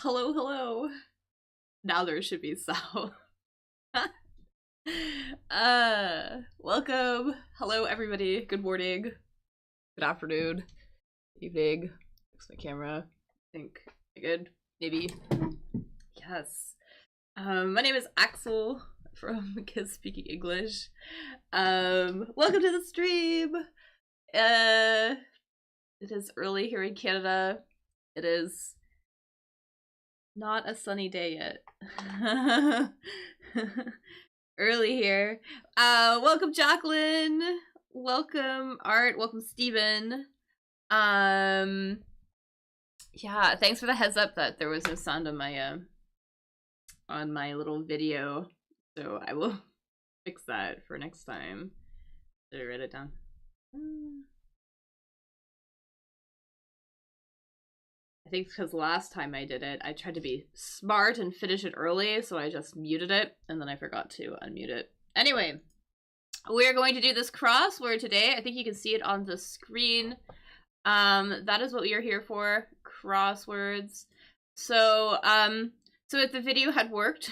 Hello, hello. Now there should be sound. Welcome. Hello, everybody. Good morning. Good afternoon. Evening. Fix my camera. I think good. Maybe. Yes. My name is Axel from Kids Speaking English. Welcome to the stream. It is early here in Canada. It is not a sunny day yet. Early here. Welcome Jacqueline. Welcome Art. Welcome Steven. Yeah, thanks for the heads up that there was no sound on my little video. So I will fix that for next time. Did I write it down? I think because last time I did it, I tried to be smart and finish it early, so I just muted it, and then I forgot to unmute it. Anyway, we're going to do this crossword today. I think you can see it on the screen. That is what we are here for, crosswords. So if the video had worked,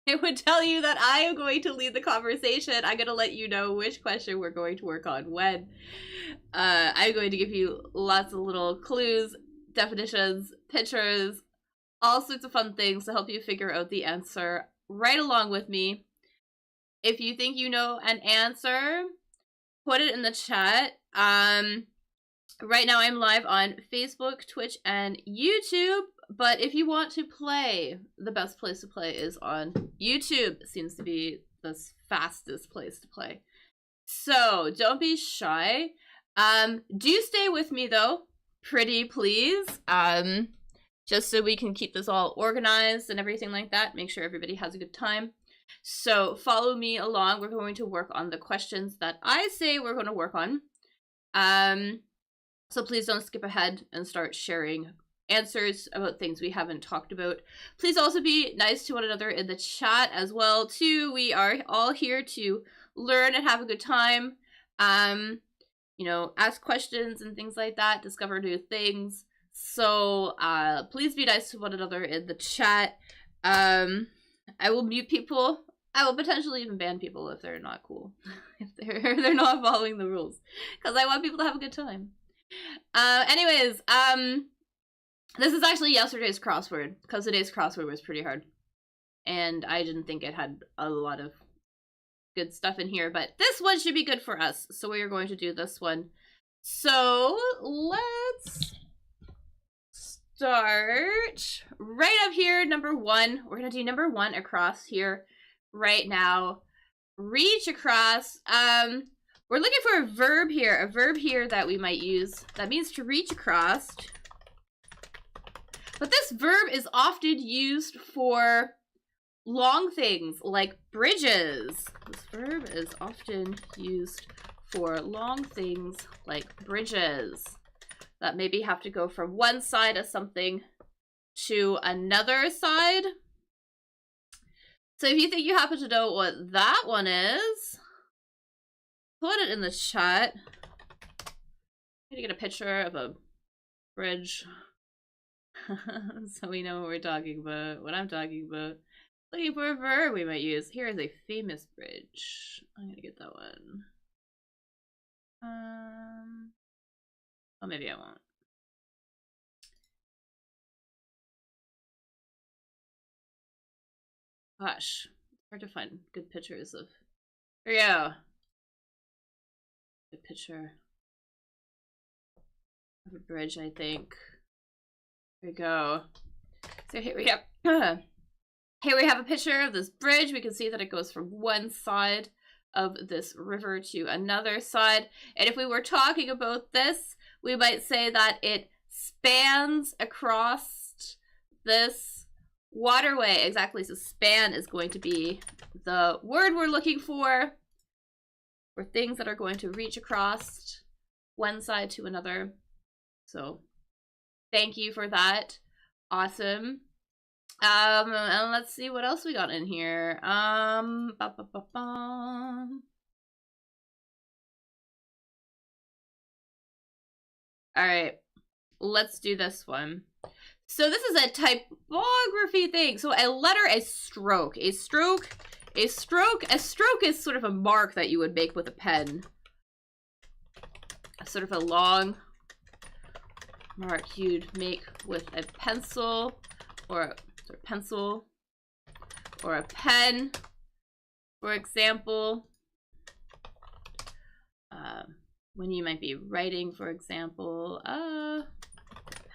it would tell you that I am going to lead the conversation. I'm going to let you know which question we're going to work on when. I'm going to give you lots of little clues, definitions, pictures, all sorts of fun things to help you figure out the answer right along with me. If you think you know an answer, put it in the chat. Right now I'm live on Facebook, Twitch, and YouTube, but if you want to play, the best place to play is on YouTube. It seems to be the fastest place to play. So don't be shy. Do stay with me though. Pretty please, just so we can keep this all organized and everything like that, make sure everybody has a good time. So follow me along. We're going to work on the questions that I say we're going to work on. So please don't skip ahead and start sharing answers about things we haven't talked about. Please also be nice to one another in the chat as well too. We are all here to learn and have a good time. You know, ask questions and things like that, discover new things. So please be nice to one another in the chat. I will mute people. I will potentially even ban people if they're not cool, if they're not following the rules, because I want people to have a good time. Anyways, this is actually yesterday's crossword, because today's crossword was pretty hard, and I didn't think it had a lot of good stuff in here, but this one should be good for us, so we are going to do this one. So let's start right up here. Number one, we're gonna do number one across here right now. Reach across. We're looking for a verb here that we might use that means to reach across, but this verb is often used for long things like bridges. This verb is often used for long things like bridges that maybe have to go from one side of something to another side. So if you think you happen to know what that one is, put it in the chat. I'm gonna get a picture of a bridge so we know what we're talking about, what I'm talking about. Looking for a verb we might use. Here is a famous bridge. I'm gonna get that one. Oh, maybe I won't. Gosh, it's hard to find good pictures of. Here we go. Good picture of a bridge, I think. Here we go. So here we have. Here we have a picture of this bridge. We can see that it goes from one side of this river to another side. And if we were talking about this, we might say that it spans across this waterway. Exactly. So span is going to be the word we're looking for things that are going to reach across one side to another. So thank you for that. Awesome. And let's see what else we got in here. All right, let's do this one. So this is a typography thing. So a letter, a stroke. A stroke is sort of a mark that you would make with a pen. Sort of a long mark you'd make with a pencil or a pencil or a pen, for example. When you might be writing, for example,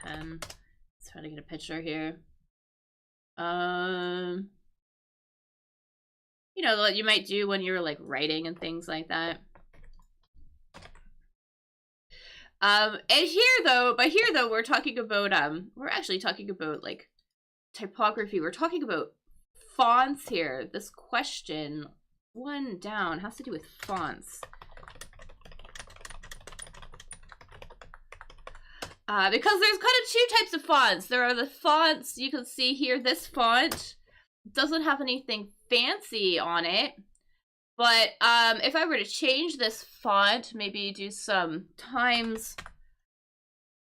pen. Let's try to get a picture here. You know, what you might do when you're like writing and things like that. And here though, we're talking about we're actually talking about like typography. We're talking about fonts here. This question, one down, has to do with fonts. Because there's kind of two types of fonts. There are the fonts, you can see here, this font doesn't have anything fancy on it. But if I were to change this font, maybe do some Times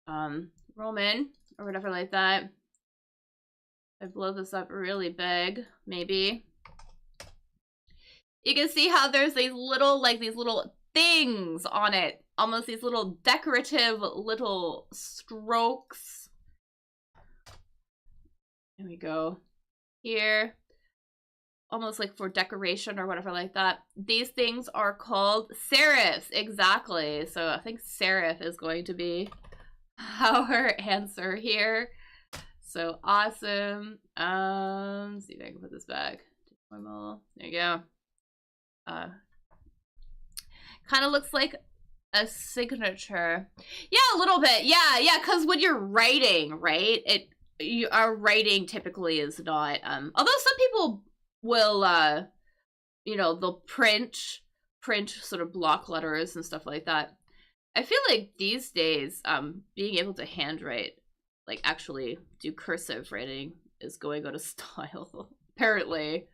Roman or whatever like that. I blow this up really big, maybe. You can see how there's these little, things on it. Almost these little decorative little strokes. There we go. Here. Almost like for decoration or whatever like that. These things are called serifs. Exactly. So I think serif is going to be our answer here. So awesome. See if I can put this back. Normal. There you go. Kind of looks like a signature. Yeah, a little bit. Yeah, because when you're writing, right? Our writing typically is not although some people will you know, they'll print sort of block letters and stuff like that. I feel like these days being able to handwrite, like actually do cursive writing, is going out of style. Apparently.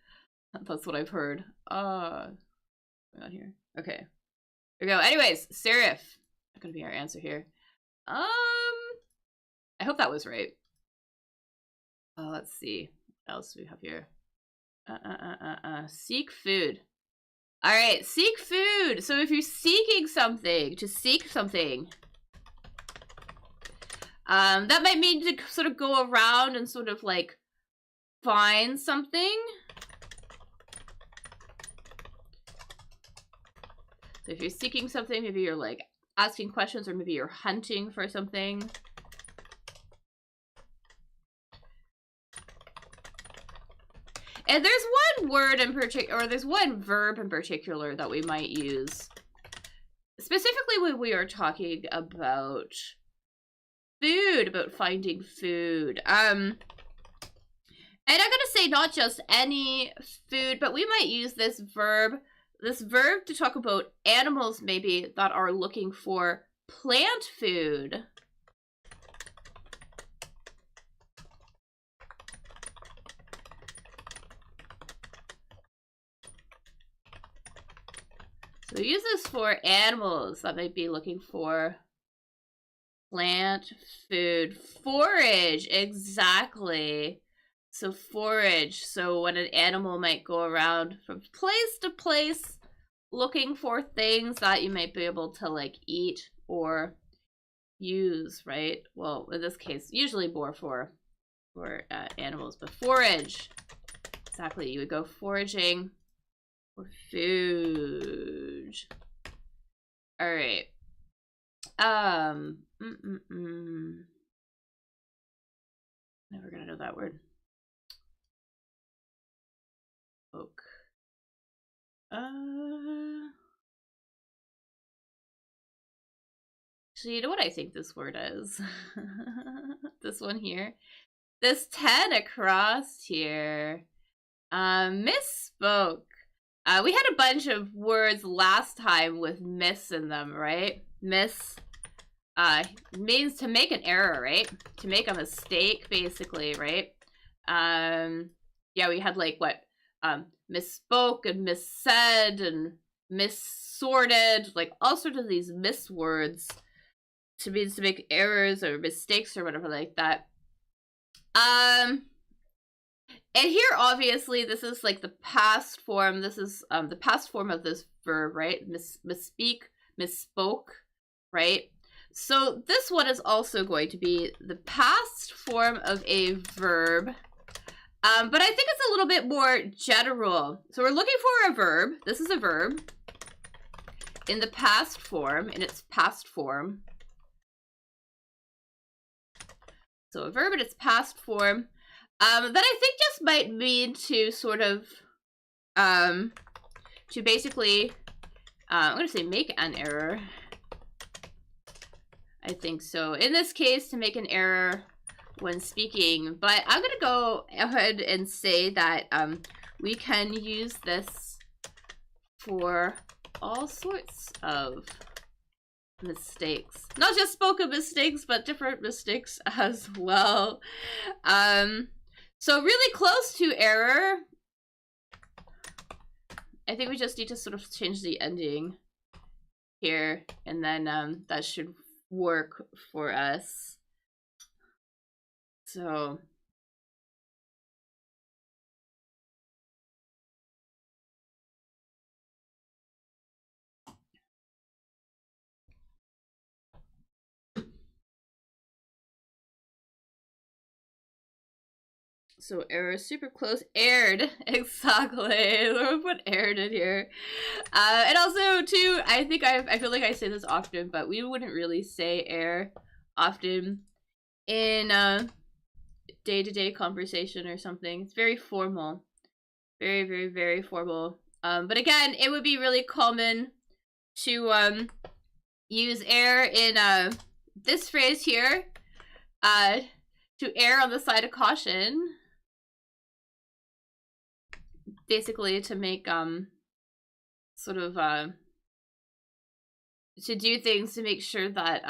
That's what I've heard. Going on here. Okay. There we go. Anyways, serif. That's gonna be our answer here. I hope that was right. Let's see. What else do we have here? Seek food. Alright, seek food. So if you're seeking something, to seek something, that might mean to sort of go around and sort of like find something. So if you're seeking something, maybe you're like asking questions, or maybe you're hunting for something. And there's one word in particular, or there's one verb in particular that we might use. Specifically when we are talking about food, about finding food. And I'm gonna say not just any food, but we might use this verb to talk about animals maybe that are looking for plant food. So use this for animals that might be looking for plant food. Forage, exactly. So forage, so when an animal might go around from place to place looking for things that you might be able to like eat or use, right? Well, in this case, usually more for animals, but forage. Exactly, you would go foraging for food. All right. Never gonna know that word. Oak. So you know what I think this word is? This one here. This 10 across here. Misspoke. We had a bunch of words last time with miss in them, right? Miss means to make an error, right? To make a mistake, basically, right? Yeah, we had like what? Misspoke and missaid and missorted, like all sorts of these miss words to means to make errors or mistakes or whatever like that. And here, obviously, this is like the past form. This is the past form of this verb, right? Misspeak, misspoke, right? So this one is also going to be the past form of a verb. But I think it's a little bit more general. So we're looking for a verb. This is a verb in the past form, in its past form. So a verb in its past form. That I think just might mean to sort of, to basically, I'm going to say make an error. I think so. In this case, to make an error when speaking. But I'm going to go ahead and say that we can use this for all sorts of mistakes. Not just spoken mistakes, but different mistakes as well. So really close to error. I think we just need to sort of change the ending here, and then that should work for us. So error super close. Aired. Exactly. We'll put aired in here. And also too, I feel like I say this often, but we wouldn't really say air often in day-to-day conversation or something. It's very formal. Very, very, very formal. But again, it would be really common to use air in this phrase here. To err on the side of caution. Basically to make sort of to do things to make sure that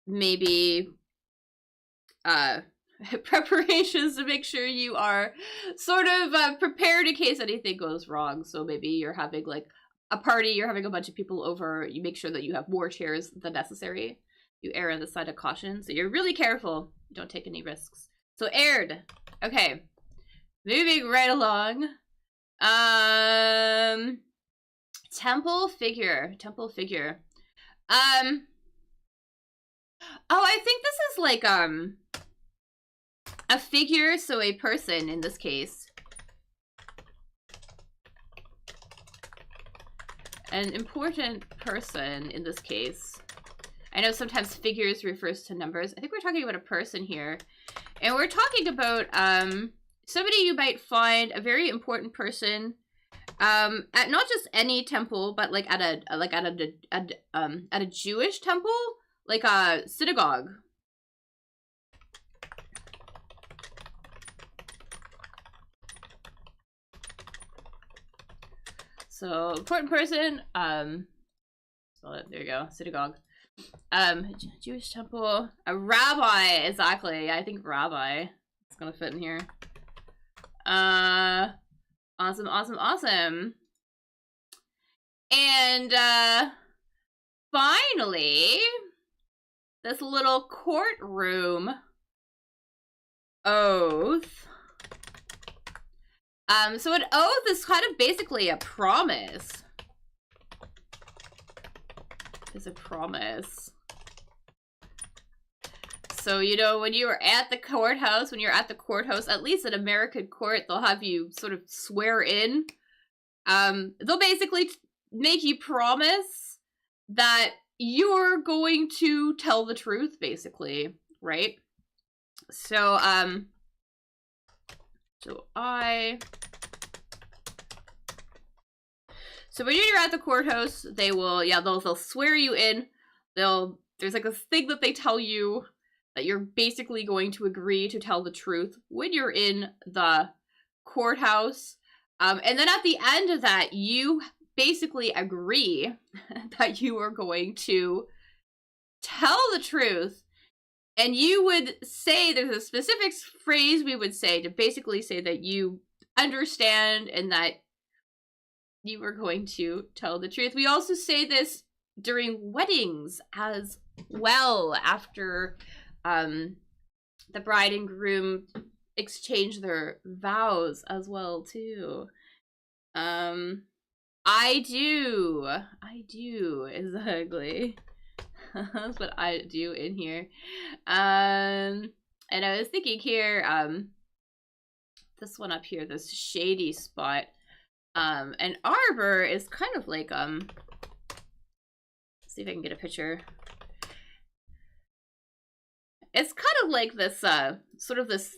maybe preparations to make sure you are sort of prepared in case anything goes wrong. So maybe you're having like a party, you're having a bunch of people over, you make sure that you have more chairs than necessary. You err on the side of caution, so you're really careful. You don't take any risks. So aired. Okay. Moving right along. Temple figure. Temple figure. Oh, I think this is like a figure, so a person in this case. An important person in this case. I know sometimes figures refers to numbers. I think we're talking about a person here. And we're talking about somebody you might find, a very important person at not just any temple, but like at a Jewish temple, like a synagogue. So important person, so there you go, synagogue. Jewish temple, a rabbi, exactly. I think rabbi is gonna fit in here. Awesome, awesome, awesome. And finally, this little courtroom oath. So an oath is kind of basically a promise. It's a promise. So, you know, when you are at the courthouse, at least in American court, they'll have you sort of swear in. They'll basically make you promise that you're going to tell the truth, basically, right? So, So when you're at the courthouse, they will, yeah, they'll swear you in. There's like this thing that they tell you that you're basically going to agree to tell the truth when you're in the courthouse. And then at the end of that, you basically agree that you are going to tell the truth. And you would say, there's a specific phrase we would say to basically say that you understand and that you are going to tell the truth. We also say this during weddings as well, after the bride and groom exchange their vows as well too. I do exactly. That's what I do in here. And I was thinking here, this one up here, this shady spot, an arbor is kind of like, let's see if I can get a picture. It's kind of like this, sort of this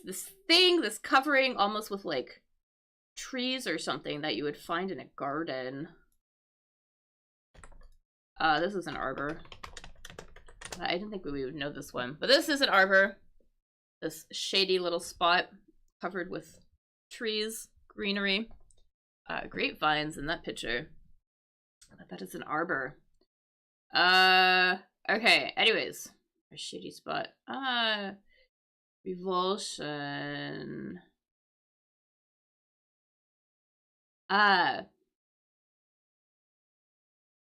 thing, this covering almost with like trees or something that you would find in a garden. This is an arbor. I didn't think we would know this one, but this is an arbor. This shady little spot covered with trees, greenery, grapevines in that picture. But that is an arbor. Okay, anyways. A shady spot. Revulsion.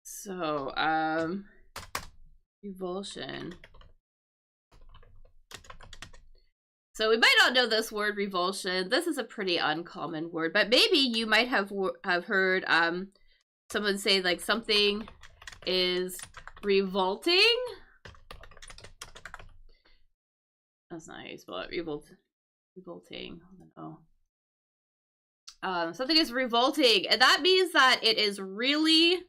So, revulsion. So we might not know this word, revulsion. This is a pretty uncommon word, but maybe you might have heard someone say like something is revolting. That's not how you spell it. Revolting. Oh. Something is revolting, and that means that it is really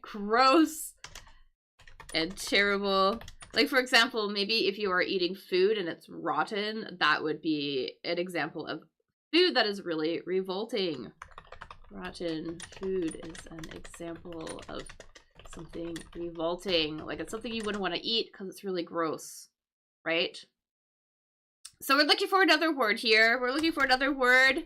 gross and terrible. Like, for example, maybe if you are eating food and it's rotten, that would be an example of food that is really revolting. Rotten food is an example of something revolting. Like, it's something you wouldn't want to eat because it's really gross, right? So we're looking for another word here. We're looking for another word.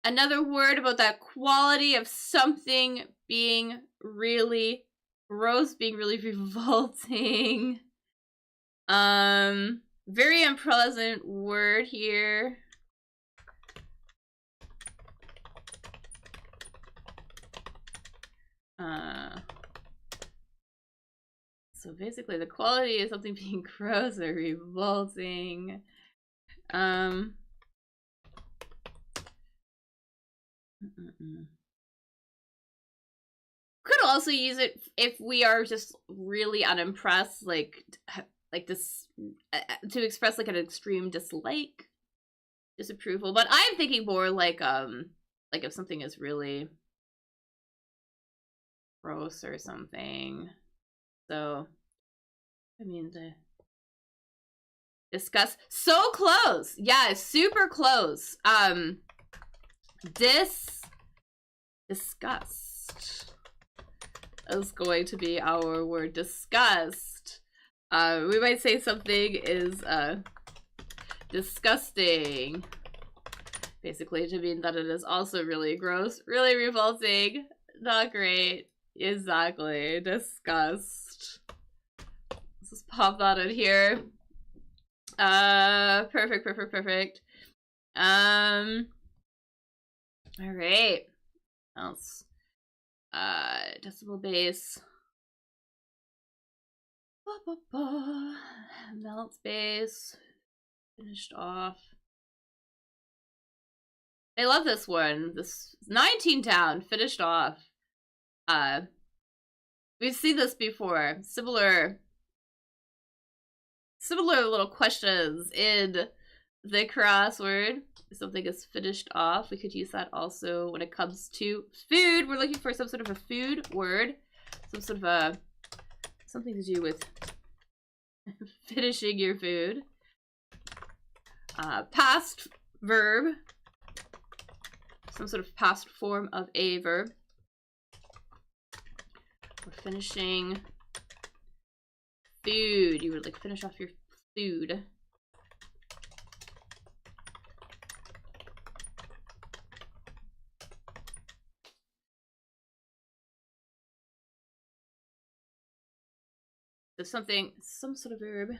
Another word about that quality of something being really gross, being really revolting. Very unpleasant word here. So basically the quality of something being gross or revolting. Could also use it if we are just really unimpressed, like this, to express like an extreme dislike, disapproval. But I'm thinking more like if something is really gross or something. So, I mean, the disgust. So close. Yeah, super close. Disgust is going to be our word. Disgust. We might say something is disgusting, basically to mean that it is also really gross, really revolting, not great. Exactly. Disgust. Let's just pop that in here. Perfect. All right. Else. Decibel bass. Melt bass. Finished off. I love this one. This 19 down. Finished off. We've seen this before. Similar little questions in the crossword. If something is finished off, we could use that also when it comes to food. We're looking for some sort of a food word. Some sort of a something to do with finishing your food. Past verb. Some sort of past form of a verb. We're finishing food. You would like finish off your food. So something, some sort of verb.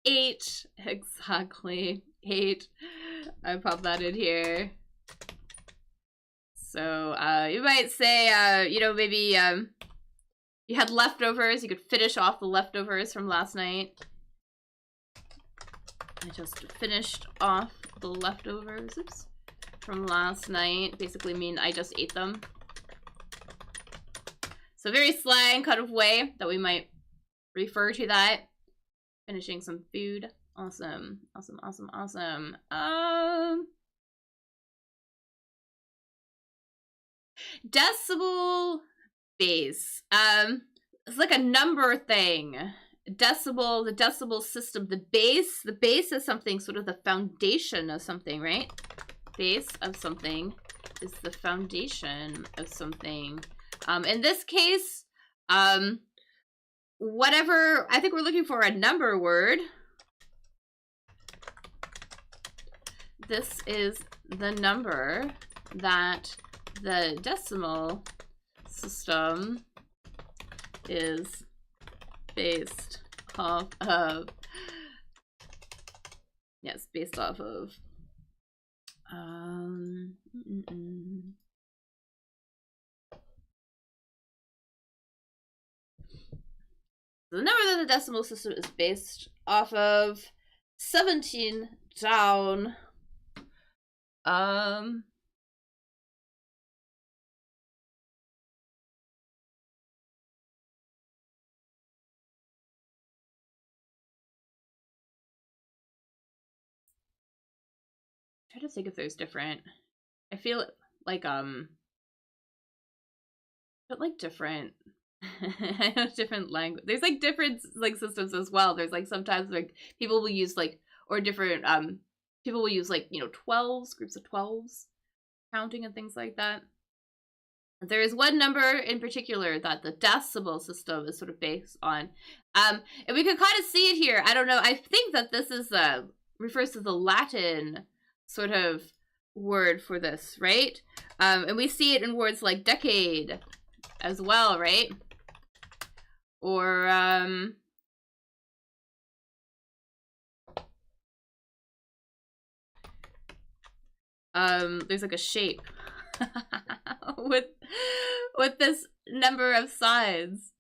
8. Exactly. 8. I pop that in here. So, you might say, you know, maybe, you had leftovers, you could finish off the leftovers from last night. I just finished off the leftovers, oops, from last night. Basically mean I just ate them. So very slang kind of way that we might refer to that. Finishing some food. Awesome. Awesome, awesome, awesome. Decimal base. It's like a number thing. Decimal, the decimal system, the base is something, sort of the foundation of something, right? Base of something is the foundation of something. In this case, whatever, I think we're looking for a number word. This is the number that the decimal system is based off of. Yes, based off of. The number that the decimal system is based off of, 17 down. Try to think if there's different. I feel like but like different. I know different language. There's like different like systems as well. There's like sometimes like people will use like, or different people will use like, you know, 12s, groups of 12s, counting and things like that. There is one number in particular that the decimal system is sort of based on. And we can kind of see it here. I don't know. I think that this is refers to the Latin sort of word for this, right? And we see it in words like decade as well, right? Or there's like a shape with this number of sides.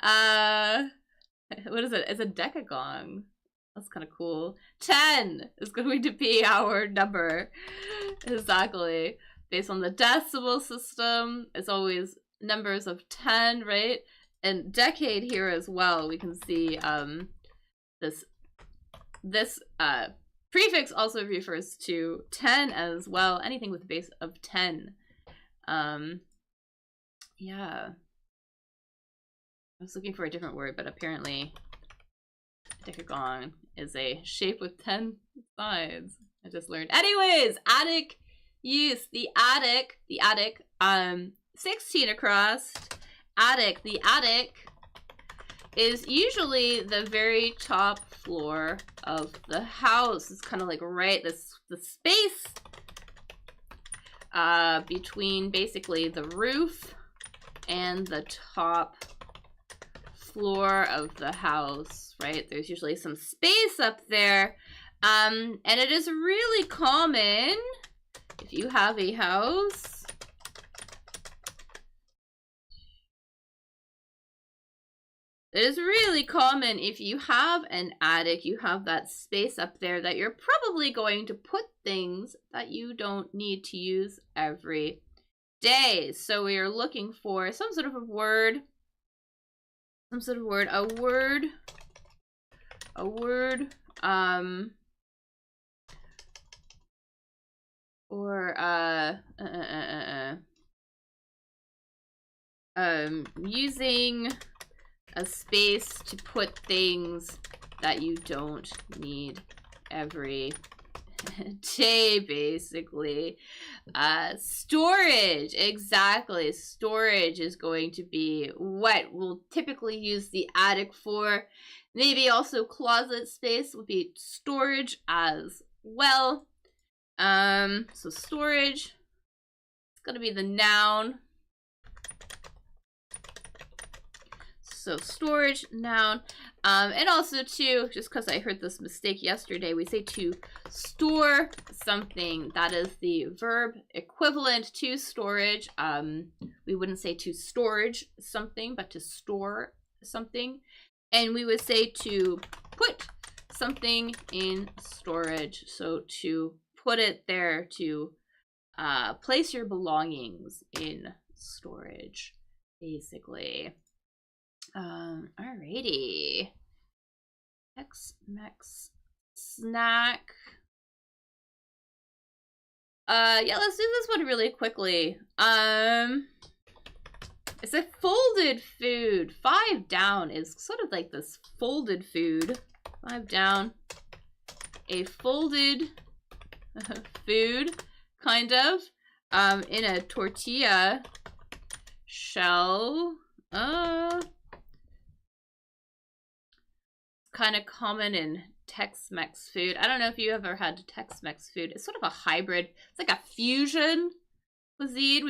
What is it? It's a decagon. That's kind of cool. 10 is going to be our number. Exactly. Based on the decimal system, it's always numbers of 10, right? And decade here as well, we can see this prefix also refers to 10 as well. Anything with a base of 10. Yeah. I was looking for a different word, but apparently decagon is a shape with 10 sides. I just learned. Anyways, attic use. The attic, 16 across. Attic, the attic is usually the very top floor of the house. It's kind of like right the space between basically the roof and the top floor of the house, right? There's usually some space up there. And it is really common if you have a house. It is really common if you have an attic, you have that space up there that you're probably going to put things that you don't need to use every day. So we are looking for some sort of a word. A word, using a space to put things that you don't need every day, basically. Storage, exactly. Storage is going to be what we'll typically use the attic for. Maybe also closet space would be storage as well. So storage, it's gonna be the noun. So storage, noun. And also too, just because I heard this mistake yesterday, we say to store something. That is the verb equivalent to storage. We wouldn't say to storage something, but to store something. And we would say to put something in storage. So to put it there, to place your belongings in storage, basically. Alrighty. Tex-Mex snack. Yeah, let's do this one really quickly. It's a folded food. 5 down is sort of like this folded food. 5 down. A folded food, kind of. In a tortilla shell. Kind of common in Tex-Mex food. I don't know if you ever had Tex-Mex food. It's sort of a hybrid. It's like a fusion cuisine.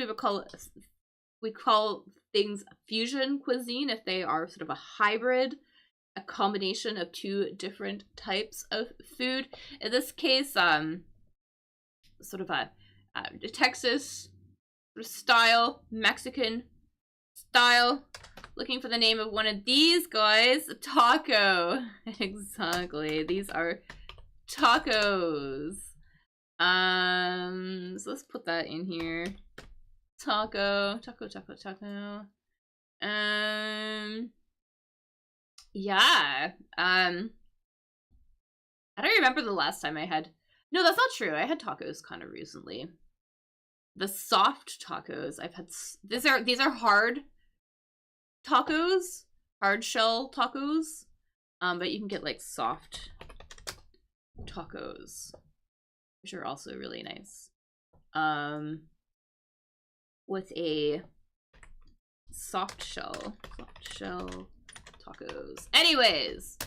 We call things fusion cuisine if they are sort of a hybrid, a combination of 2 different types of food. In this case, sort of a Texas style, Mexican style. Looking for the name of one of these guys. Taco. Exactly. These are tacos. So let's put that in here. Taco. Taco. Yeah. I don't remember the last time I had... No, that's not true. I had tacos kind of recently. The soft tacos I've had... These are hard tacos, hard shell tacos, but you can get like soft tacos, which are also really nice, with a soft shell tacos. Anyways,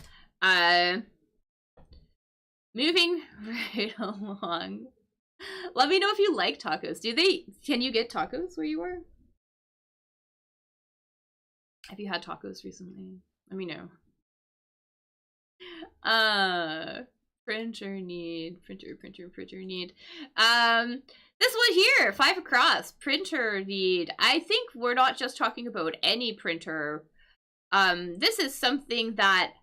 moving right along. Let me know if you like tacos. Can you get tacos where you are? Have you had tacos recently? Let me know. Printer need. This one here, 5 across. Printer need. I think we're not just talking about any printer. This is something that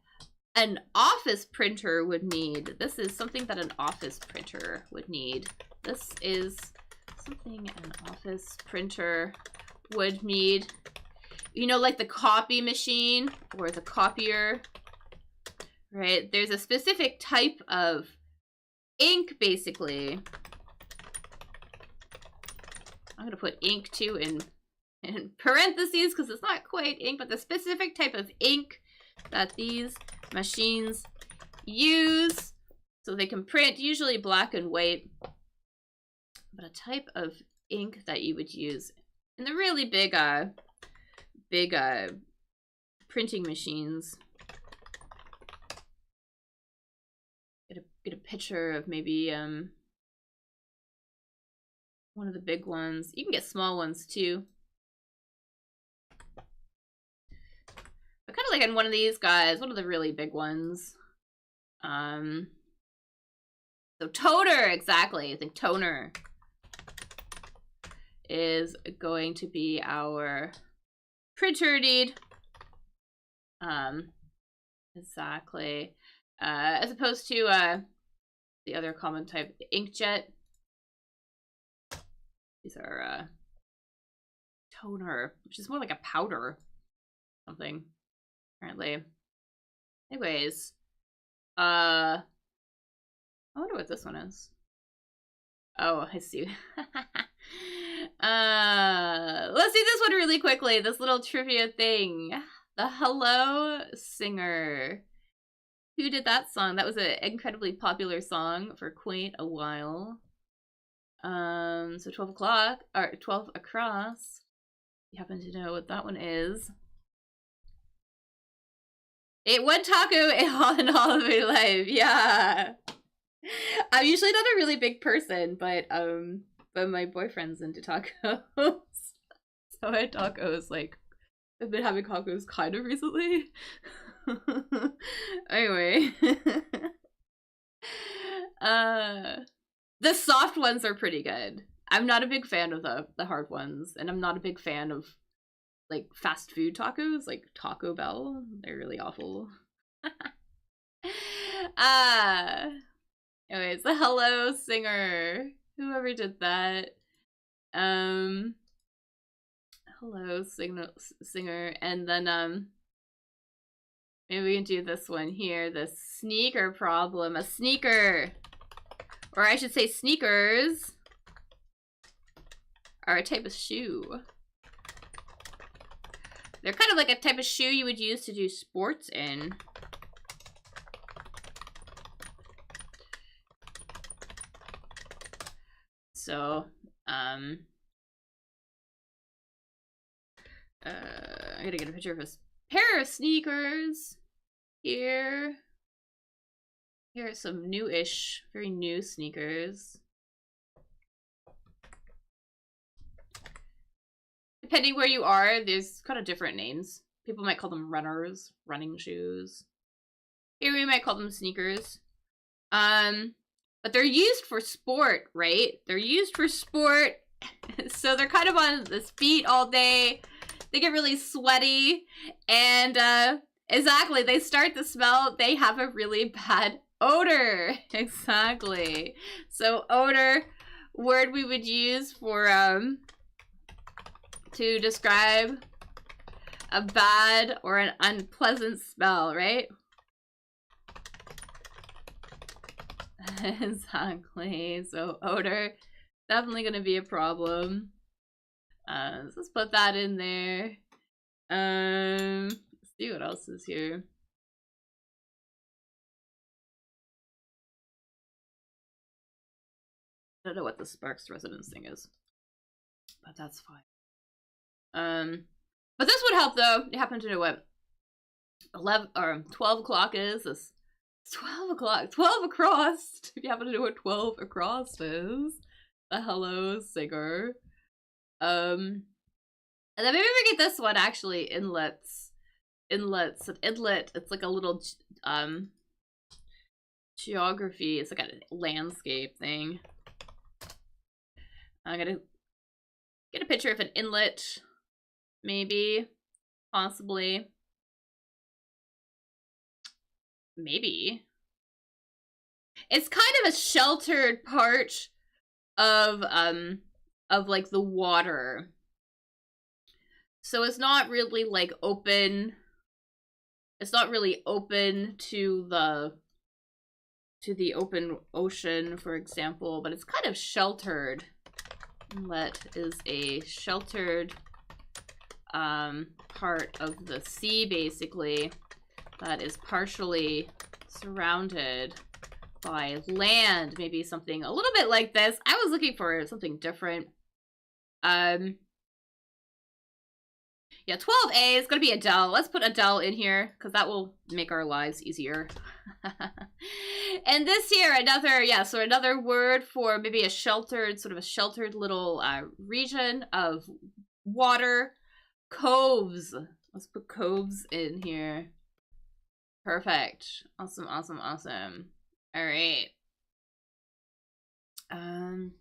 an office printer would need. This is something that an office printer would need. This is something an office printer would need. You know, like the copy machine or the copier, right? There's a specific type of ink, basically. I'm gonna put ink too in parentheses because it's not quite ink, but the specific type of ink that these machines use so they can print, usually black and white, but a type of ink that you would use in the really big printing machines. Get a picture of maybe one of the big ones. You can get small ones too. But kind of like in one of these guys, one of the really big ones. So toner, exactly. I think toner is going to be our printer need. Exactly. As opposed to the other common type, the inkjet. These are toner, which is more like a powder something, apparently. Anyways, I wonder what this one is. Oh, I see. Let's do this one really quickly. This little trivia thing. The Hello Singer. Who did that song? That was an incredibly popular song for quite a while. So 12 o'clock, or 12 across. You happen to know what that one is? It won taco in all of my life. Yeah. I'm usually not a really big person, but my boyfriend's into tacos. So I had tacos, like, I've been having tacos kind of recently. Anyway. The soft ones are pretty good. I'm not a big fan of the hard ones, and I'm not a big fan of like fast food tacos, like Taco Bell. They're really awful. Anyways, the hello singer. Whoever did that. Hello singer, and then maybe we can do this one here, the sneaker problem. A sneaker, or I should say sneakers, are a type of shoe. They're kind of like a type of shoe you would use to do sports in. So, I gotta get a picture of a pair of sneakers here. Here are some new-ish, very new sneakers. Depending where you are, there's kind of different names. People might call them runners, running shoes. Here we might call them sneakers. But they're used for sport, right? They're used for sport. So they're kind of on the feet all day. They get really sweaty. And exactly, they start to smell. They have a really bad odor. Exactly. So odor, word we would use for to describe a bad or an unpleasant smell, right? Exactly. So odor, definitely gonna be a problem. So let's put that in there. Let's see what else is here. I don't know what the Sparks Resonance thing is, but that's fine. But this would help though. You happen to know what 11 or 12 o'clock is? This 12 o'clock, 12 across. If you happen to know what 12 across is, the hello singer. And then maybe we get this one actually, inlets. Inlets, an inlet, it's like a little geography, it's like a landscape thing. I'm gonna get a picture of an inlet, maybe, possibly. Maybe. It's kind of a sheltered part of like the water. So it's not really like open. It's not really open to the open ocean, for example, but it's kind of sheltered. Inlet is a sheltered part of the sea, basically, that is partially surrounded by land. Maybe something a little bit like this. I was looking for something different. Yeah, 12A is gonna be Adele. Let's put Adele in here because that will make our lives easier. And this here, another, yeah, so another word for maybe a sheltered, sort of a sheltered little region of water. Coves. Let's put coves in here. Perfect. Awesome, awesome, awesome. All right. And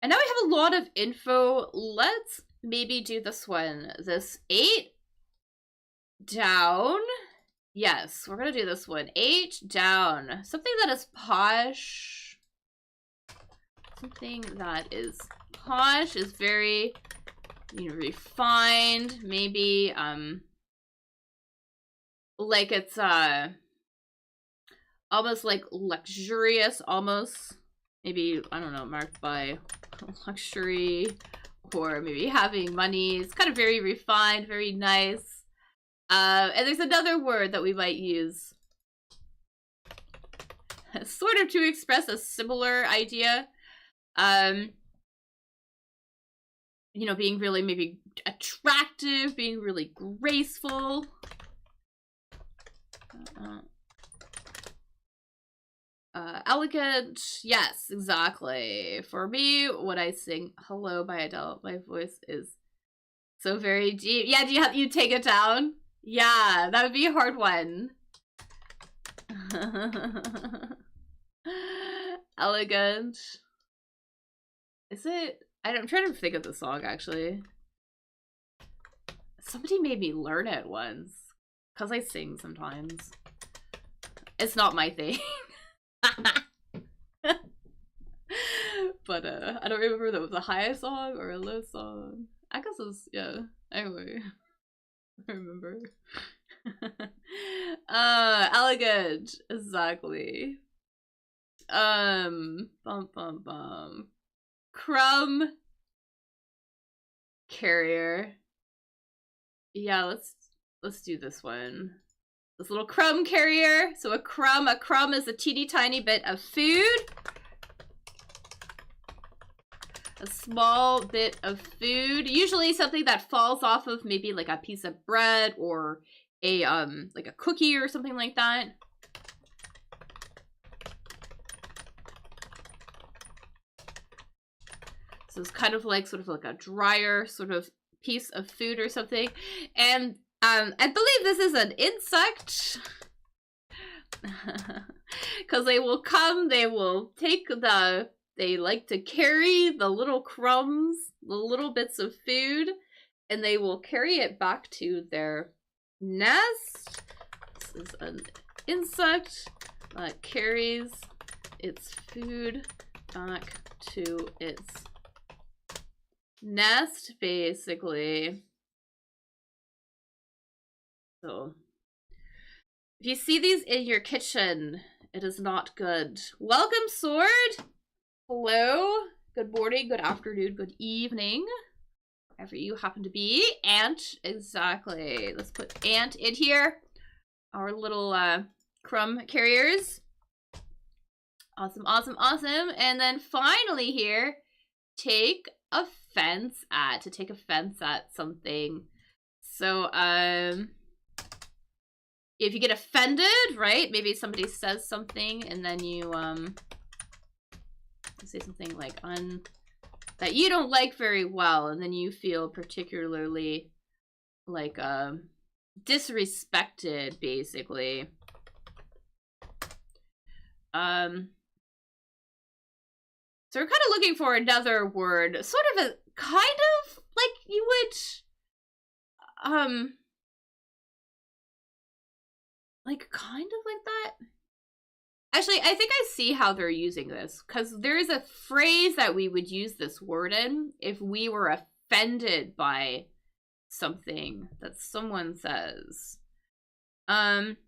now we have a lot of info. Let's maybe do this one. This 8 down. Yes, we're gonna do this one. 8 down. Something that is posh. Something that is posh, is very, you know, refined. Maybe like it's almost like luxurious, almost. Maybe, I don't know, marked by luxury, or maybe having money. It's kind of very refined, very nice. And there's another word that we might use sort of to express a similar idea. You know, being really maybe attractive, being really graceful. Elegant, yes, exactly. For me, when I sing Hello by Adele, my voice is so very deep. Yeah, you take it down? Yeah, that would be a hard one. Elegant. Is it? I'm trying to think of the song, actually. Somebody made me learn it once. Because I sing sometimes. It's not my thing. But I don't remember if it was a high song or a low song. I guess it was, yeah. Anyway. I remember. Elegant. Exactly. Bum bum bum. Crumb carrier. Yeah, let's do this one. This little crumb carrier. So a crumb is a teeny tiny bit of food. A small bit of food, usually something that falls off of maybe like a piece of bread or a like a cookie or something like that. So it's kind of like sort of like a drier sort of piece of food or something. And I believe this is an insect. Because they will come, they will take they like to carry the little crumbs, the little bits of food, and they will carry it back to their nest. This is an insect that carries its food back to its nest, basically. So, if you see these in your kitchen, it is not good. Welcome, Sword! Hello, good morning, good afternoon, good evening, wherever you happen to be. Ant, exactly. Let's put Ant in here. Our little crumb carriers. Awesome, awesome, awesome. And then finally here, take offense at, to take offense at something. So, if you get offended, right? Maybe somebody says something and then you, say something like that you don't like very well, and then you feel particularly like disrespected, basically. So we're kind of looking for another word, sort of a kind of like you would like kind of like that. Actually, I think I see how they're using this, because there is a phrase that we would use this word in if we were offended by something that someone says. On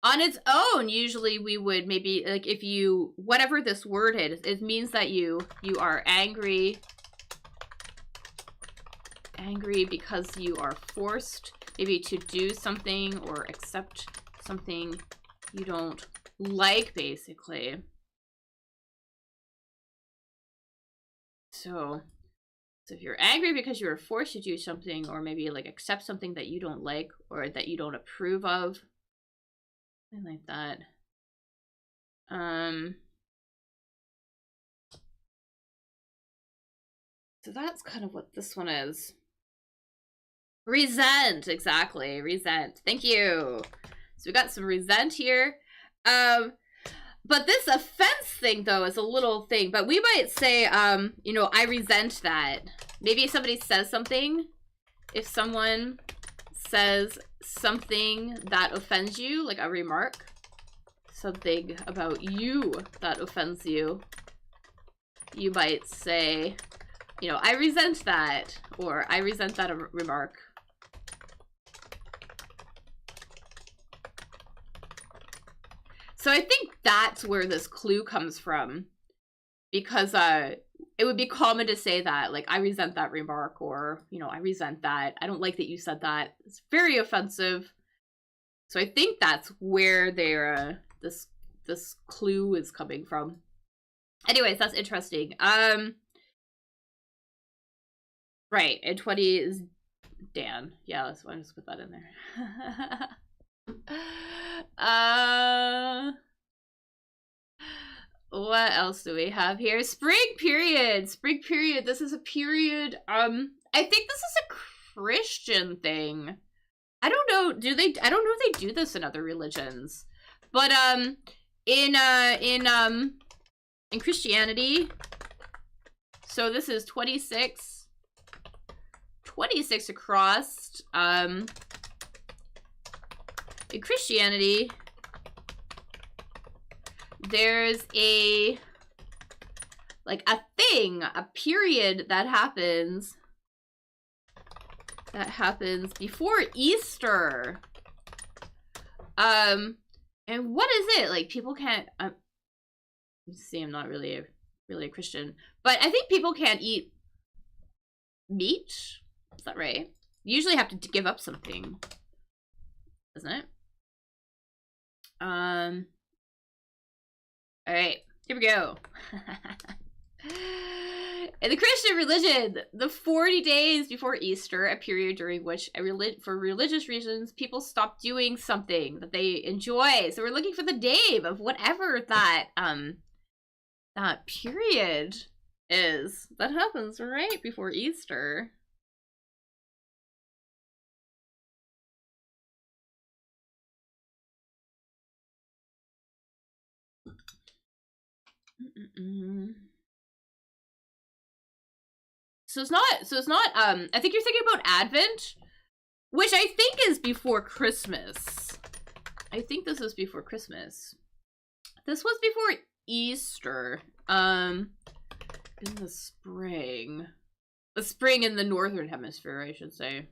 its own, usually we would maybe, like, if you, whatever this word is, it means that you are angry. Angry because you are forced maybe to do something or accept something you don't like, basically. So if you're angry because you were forced to do something, or maybe like accept something that you don't like or that you don't approve of, something like that. So that's kind of what this one is. Resent, exactly. Resent. Thank you. So we got some resent here. But this offense thing, though, is a little thing. But we might say, you know, I resent that. Maybe if somebody says something, if someone says something that offends you, like a remark, something about you that offends you, you might say, you know, I resent that, or I resent that remark. So I think that's where this clue comes from, because it would be common to say that, like, I resent that remark, or, you know, I resent that. I don't like that you said that. It's very offensive. So I think that's where their this clue is coming from. Anyways, that's interesting. Right, and 20 is Dan. Yeah, let's just put that in there. What else do we have here? Spring period. Spring period. This is a period. I think this is a Christian thing. I don't know, I don't know if they do this in other religions. But in Christianity, so this is 26 across. In Christianity, there's a period that happens before Easter. And what is it? Like, people can't, see, I'm not really a Christian, but I think people can't eat meat. Is that right? You usually have to give up something, isn't it? All right, here we go. In the Christian religion, the 40 days before Easter, a period during which, for religious reasons, people stop doing something that they enjoy. So we're looking for the name of whatever that period is that happens right before Easter. So it's not, I think you're thinking about Advent, which I think is before Christmas. I think this is before Christmas. This was before Easter, in the spring. The spring in the northern hemisphere, I should say.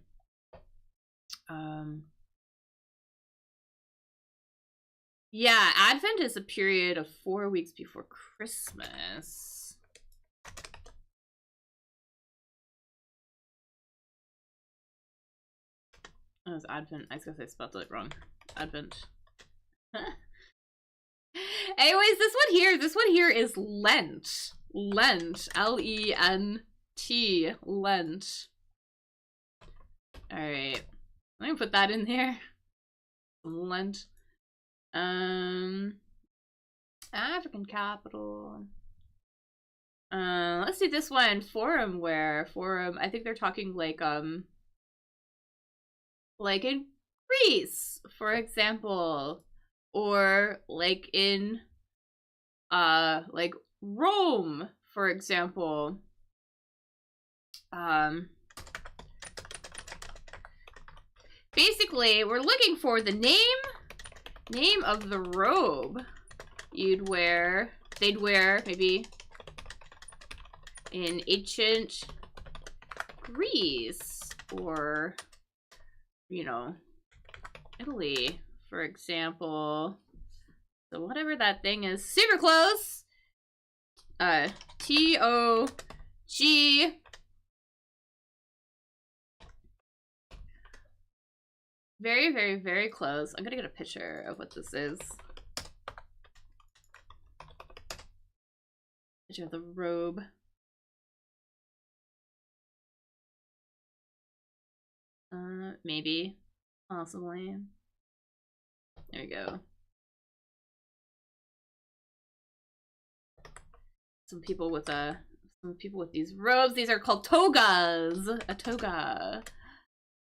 Yeah, Advent is a period of 4 weeks before Christmas. Oh, it's Advent. I was gonna say I spelled it wrong. Advent. Anyways, this one here is Lent. Lent. L-E-N-T. Lent. Alright. I'm gonna put that in there. Lent. African capital. Let's do this one. Forum. I think they're talking like in Greece, for example, or like in like Rome, for example. Basically, we're looking for the name of the robe they'd wear maybe in ancient Greece, or, you know, Italy, for example. So whatever that thing is, super close. T-O-G. Very, very, very close. I'm gonna get a picture of what this is. Picture of the robe. Maybe. Possibly. There we go. Some people with these robes. These are called togas. A toga.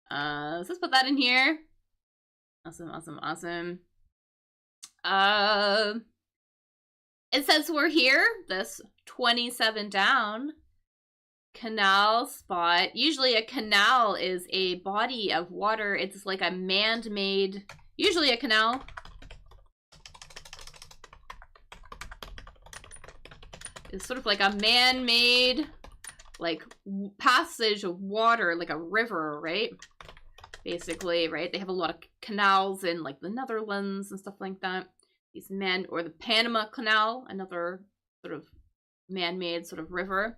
So let's put that in here. Awesome, awesome, awesome. It says we're here, this 27 down. Canal spot. Usually a canal is a body of water. It's like a man-made, usually a canal. It's sort of like a man-made, like, passage of water, like a river, right? Basically, right? They have a lot of canals in, like, the Netherlands and stuff like that. These or the Panama Canal, another sort of man-made sort of river.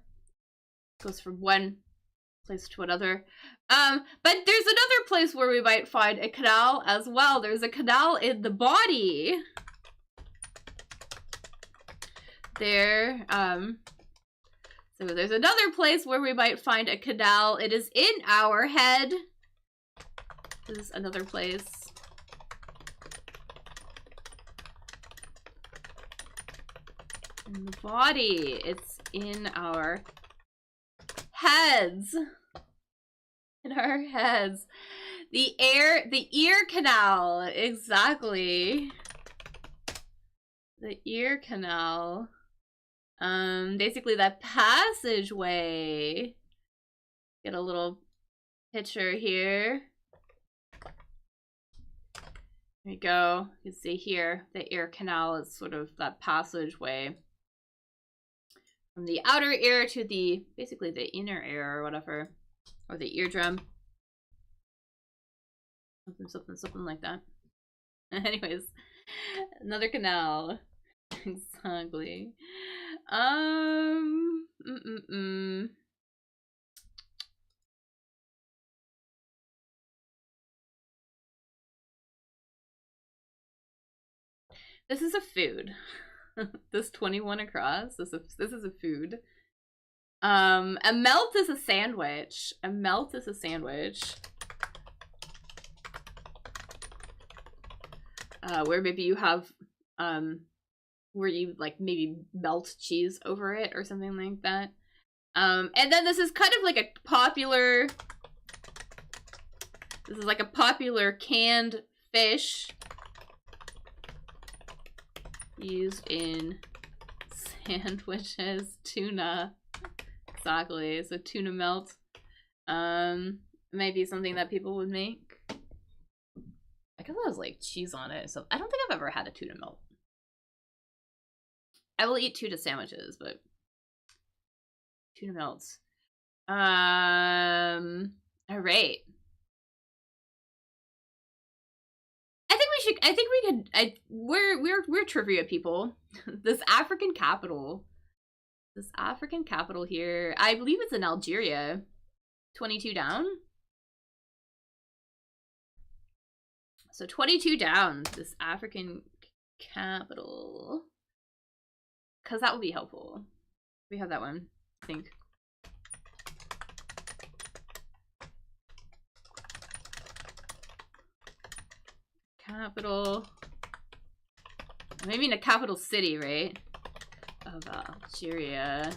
Goes from one place to another. But there's another place where we might find a canal as well. There's a canal in the body. There, so there's another place where we might find a canal. It is in our head. This is another place. In the body, it's in our heads. in our heads. The ear canal, exactly. The ear canal. Basically that passageway. Get a little picture here. There you go. You can see here, the ear canal is sort of that passageway from the outer ear to the, basically the inner ear or whatever, or the eardrum. Something like that. Anyways, another canal. Exactly. This is a food. This 21 across. This is a food. A melt is a sandwich. A melt is a sandwich. Where maybe you have where you like maybe melt cheese over it or something like that. And then this is kind of like a popular. This is like a popular canned fish used in sandwiches. Tuna. Exactly. So tuna melt. Maybe something that people would make. I guess it has like cheese on it, so I don't think I've ever had a tuna melt. I will eat tuna sandwiches, but tuna melts. All right. I think we could. We're trivia people. This African capital here. I believe it's in Algeria. 22 down. So 22 down. This African capital. Because that would be helpful. We have that one, I think. Capital. Maybe in a capital city, right? Of Algeria.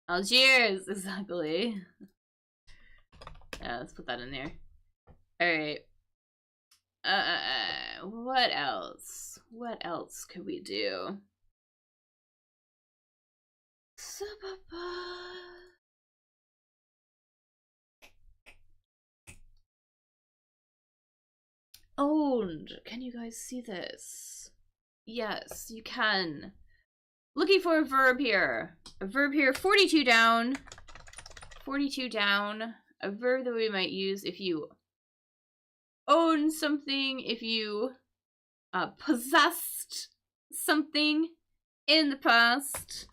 Algiers, exactly. Yeah, let's put that in there. Alright. What else? What else could we do? Owned. Can you guys see this? Yes, you can. Looking for a verb here. A verb here, 42 down. 42 down. A verb that we might use if you own something, if you possessed something in the past.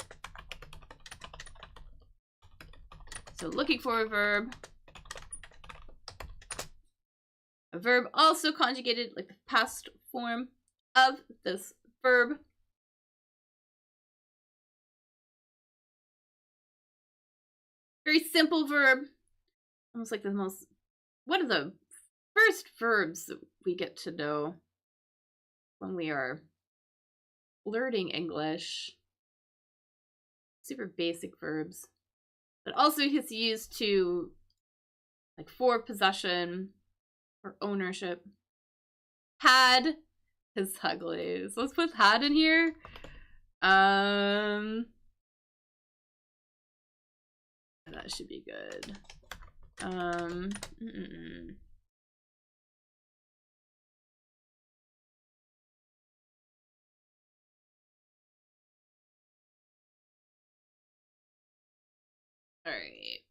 So looking for a verb. A verb also conjugated like the past form of this verb. Very simple verb. Almost like the most, one of the first verbs that we get to know when we are learning English. Super basic verbs. But also it's used to, like, for possession or ownership. Had is ugly. So let's put had in here. That should be good. All right.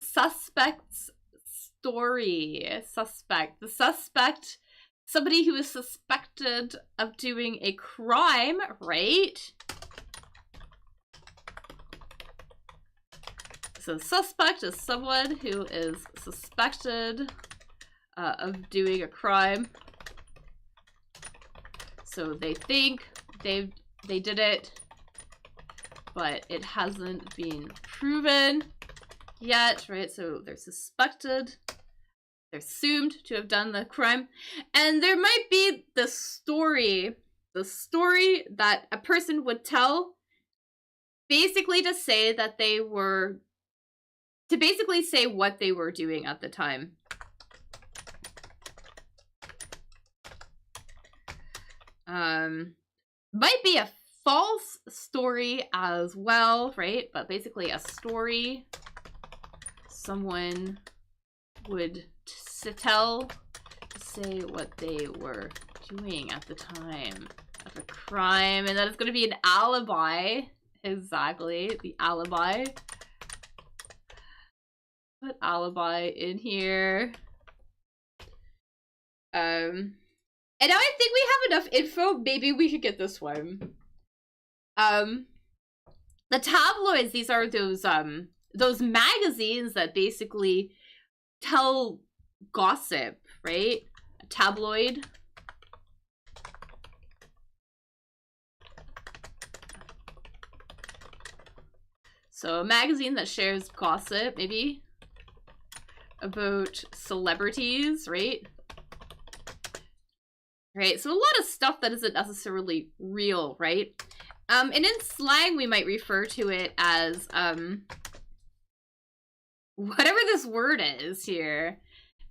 Suspect's story. Suspect. The suspect, somebody who is suspected of doing a crime, right? So suspect is someone who is suspected of doing a crime. So they think they did it, but it hasn't been proven yet, right? So they're suspected, they're assumed to have done the crime, and there might be the story that a person would tell basically to say that they were, to basically say what they were doing at the time. Might be a false story as well, right? But basically a story someone would tell to say what they were doing at the time of a crime, and that is going to be an alibi. Exactly, the alibi. Put alibi in here. And now I think we have enough info. Maybe we could get this one. The tabloids, these are those magazines that basically tell gossip, right? A tabloid. So a magazine that shares gossip, maybe, about celebrities, right? Right, so a lot of stuff that isn't necessarily real, right? And in slang, we might refer to it as, whatever this word is here,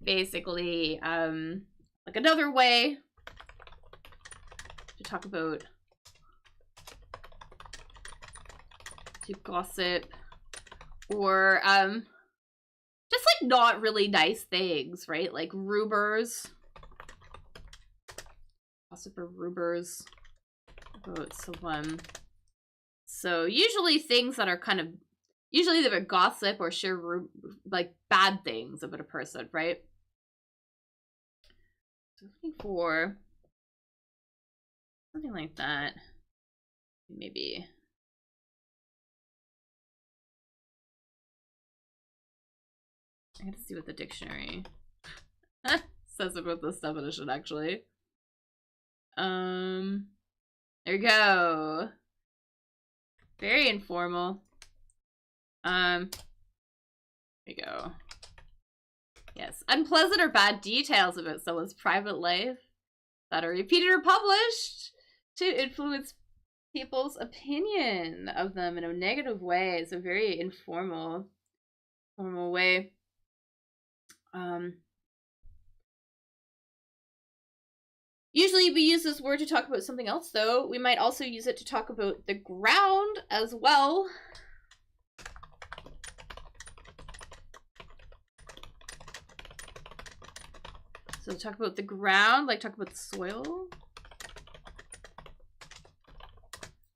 basically, like another way to talk about, to gossip, or, just like not really nice things, right? Like rumors. Gossip or rumors about someone. So usually things that are kind of, usually they're gossip or share like bad things about a person, right? So looking for something like that. Maybe. I gotta see what the dictionary says about this definition, actually. There we go. Very informal. There we go. Yes. Unpleasant or bad details about someone's private life that are repeated or published to influence people's opinion of them in a negative way. It's a very informal way. Usually we use this word to talk about something else, though. We might also use it to talk about the ground as well. So talk about the ground, like talk about the soil.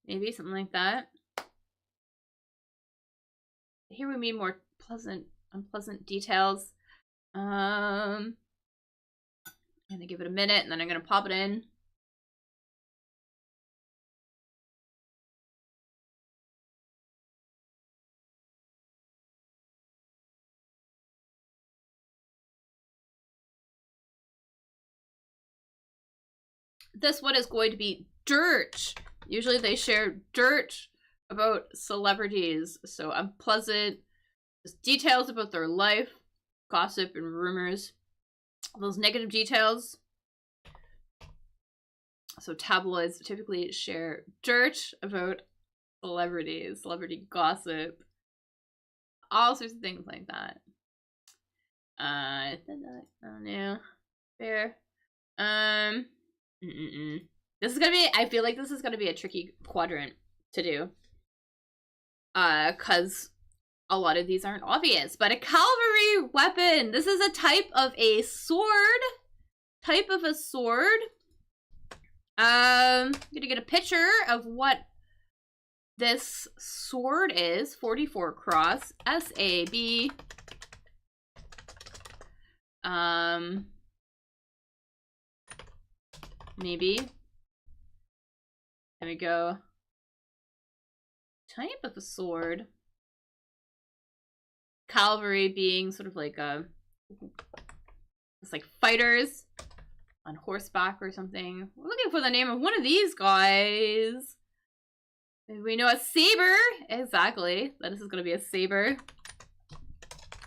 Maybe something like that. Here we mean more pleasant, unpleasant details. I'm gonna give it a minute and then I'm gonna pop it in. This one is going to be dirt. Usually they share dirt about celebrities. So unpleasant, just details about their life, gossip and rumors. Those negative details. So tabloids typically share dirt about celebrities, celebrity gossip, all sorts of things like that. I don't know. Fair. This is gonna be, I feel like this is gonna be a tricky quadrant to do. Cause a lot of these aren't obvious, but a cavalry weapon. This is a type of a sword. I'm gonna get a picture of what this sword is. 44 cross, SAB. Maybe. There we go. Type of a sword. Cavalry being sort of like it's like fighters on horseback or something. We're looking for the name of one of these guys. We know a saber. Exactly. That this is gonna be a saber.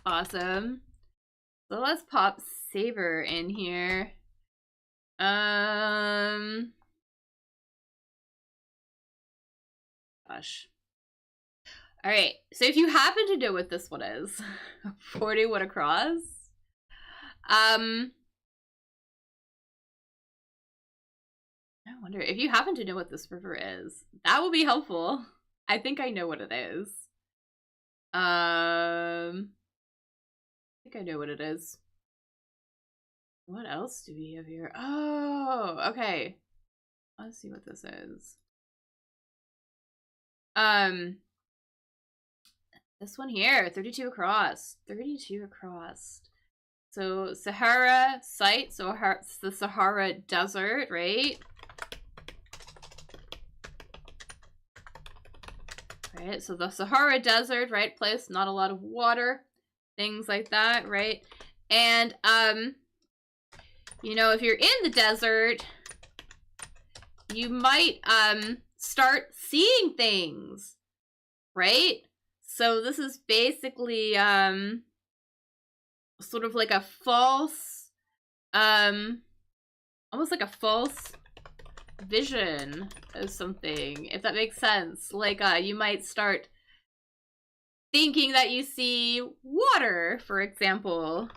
Awesome. So let's pop saber in here. Gosh. All right. So if you happen to know what this one is, 41 across. I wonder if you happen to know what this river is. That will be helpful. I think I know what it is. I think I know what it is. What else do we have here? Oh, okay. Let's see what this is. This one here, 32 across. 32 across. So Sahara site, so it's the Sahara Desert, right? Right, so the Sahara Desert, right? Place, not a lot of water, things like that, right? And, you know, if you're in the desert, you might, start seeing things, right? So this is basically, sort of like a false, almost like a false vision of something, if that makes sense. Like, you might start thinking that you see water, for example,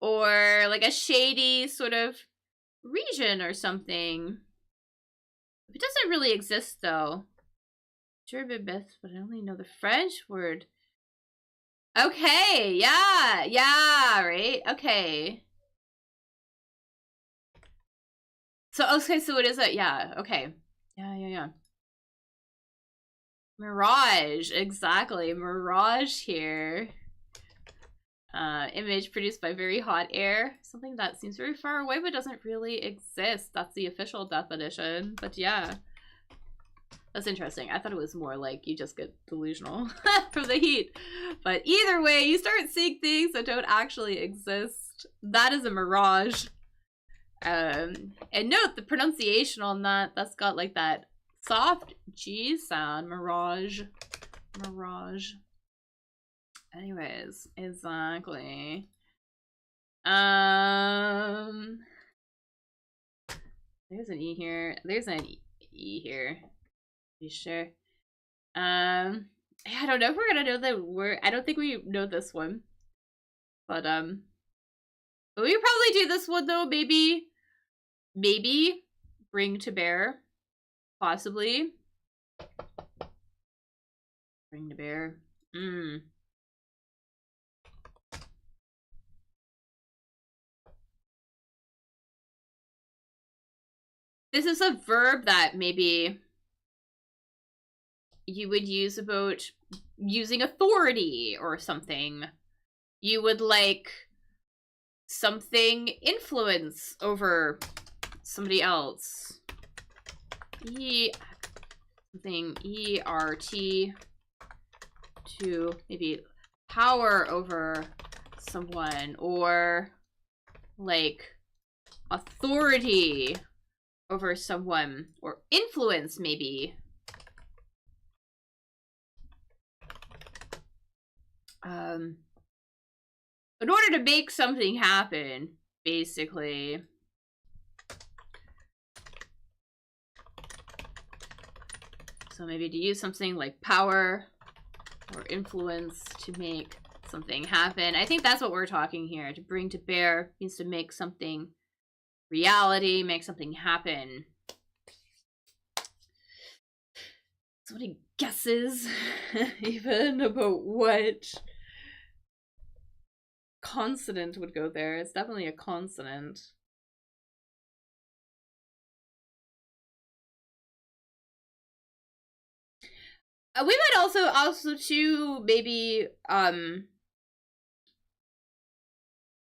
or like a shady sort of region or something. It doesn't really exist, though. German myth, but I only know the French word. Okay, yeah, right? Okay. So, okay, so it is a, yeah, okay. Yeah. Mirage, exactly. Mirage here. Image produced by very hot air. Something that seems very far away but doesn't really exist. That's the official definition. But yeah. That's interesting. I thought it was more like you just get delusional from the heat. But either way, you start seeing things that don't actually exist. That is a mirage. And note the pronunciation on that. That's got like that soft G sound. Mirage. Mirage. Anyways, exactly. There's an E here. There's an E here. Be sure. I don't know if we're gonna know the word. I don't think we know this one. But we probably do this one though. Maybe bring to bear. Possibly. Bring to bear. This is a verb that maybe you would use about using authority or something. You would like something influence over somebody else. Something ERT to maybe power over someone, or like authority over someone, or influence maybe. In order to make something happen, basically. So maybe to use something like power or influence to make something happen. I think that's what we're talking here. To bring to bear means to make something reality, make something happen. So many guesses even about what consonant would go there. It's definitely a consonant. We might also too maybe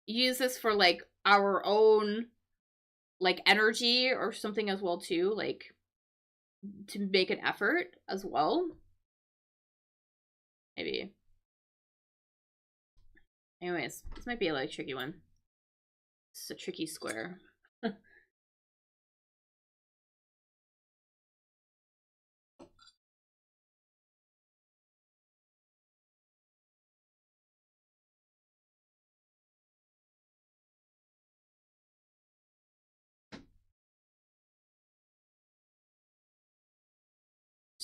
use this for like our own like energy or something as well too, like to make an effort as well. Maybe. Anyways, this might be a like tricky one. It's a tricky square.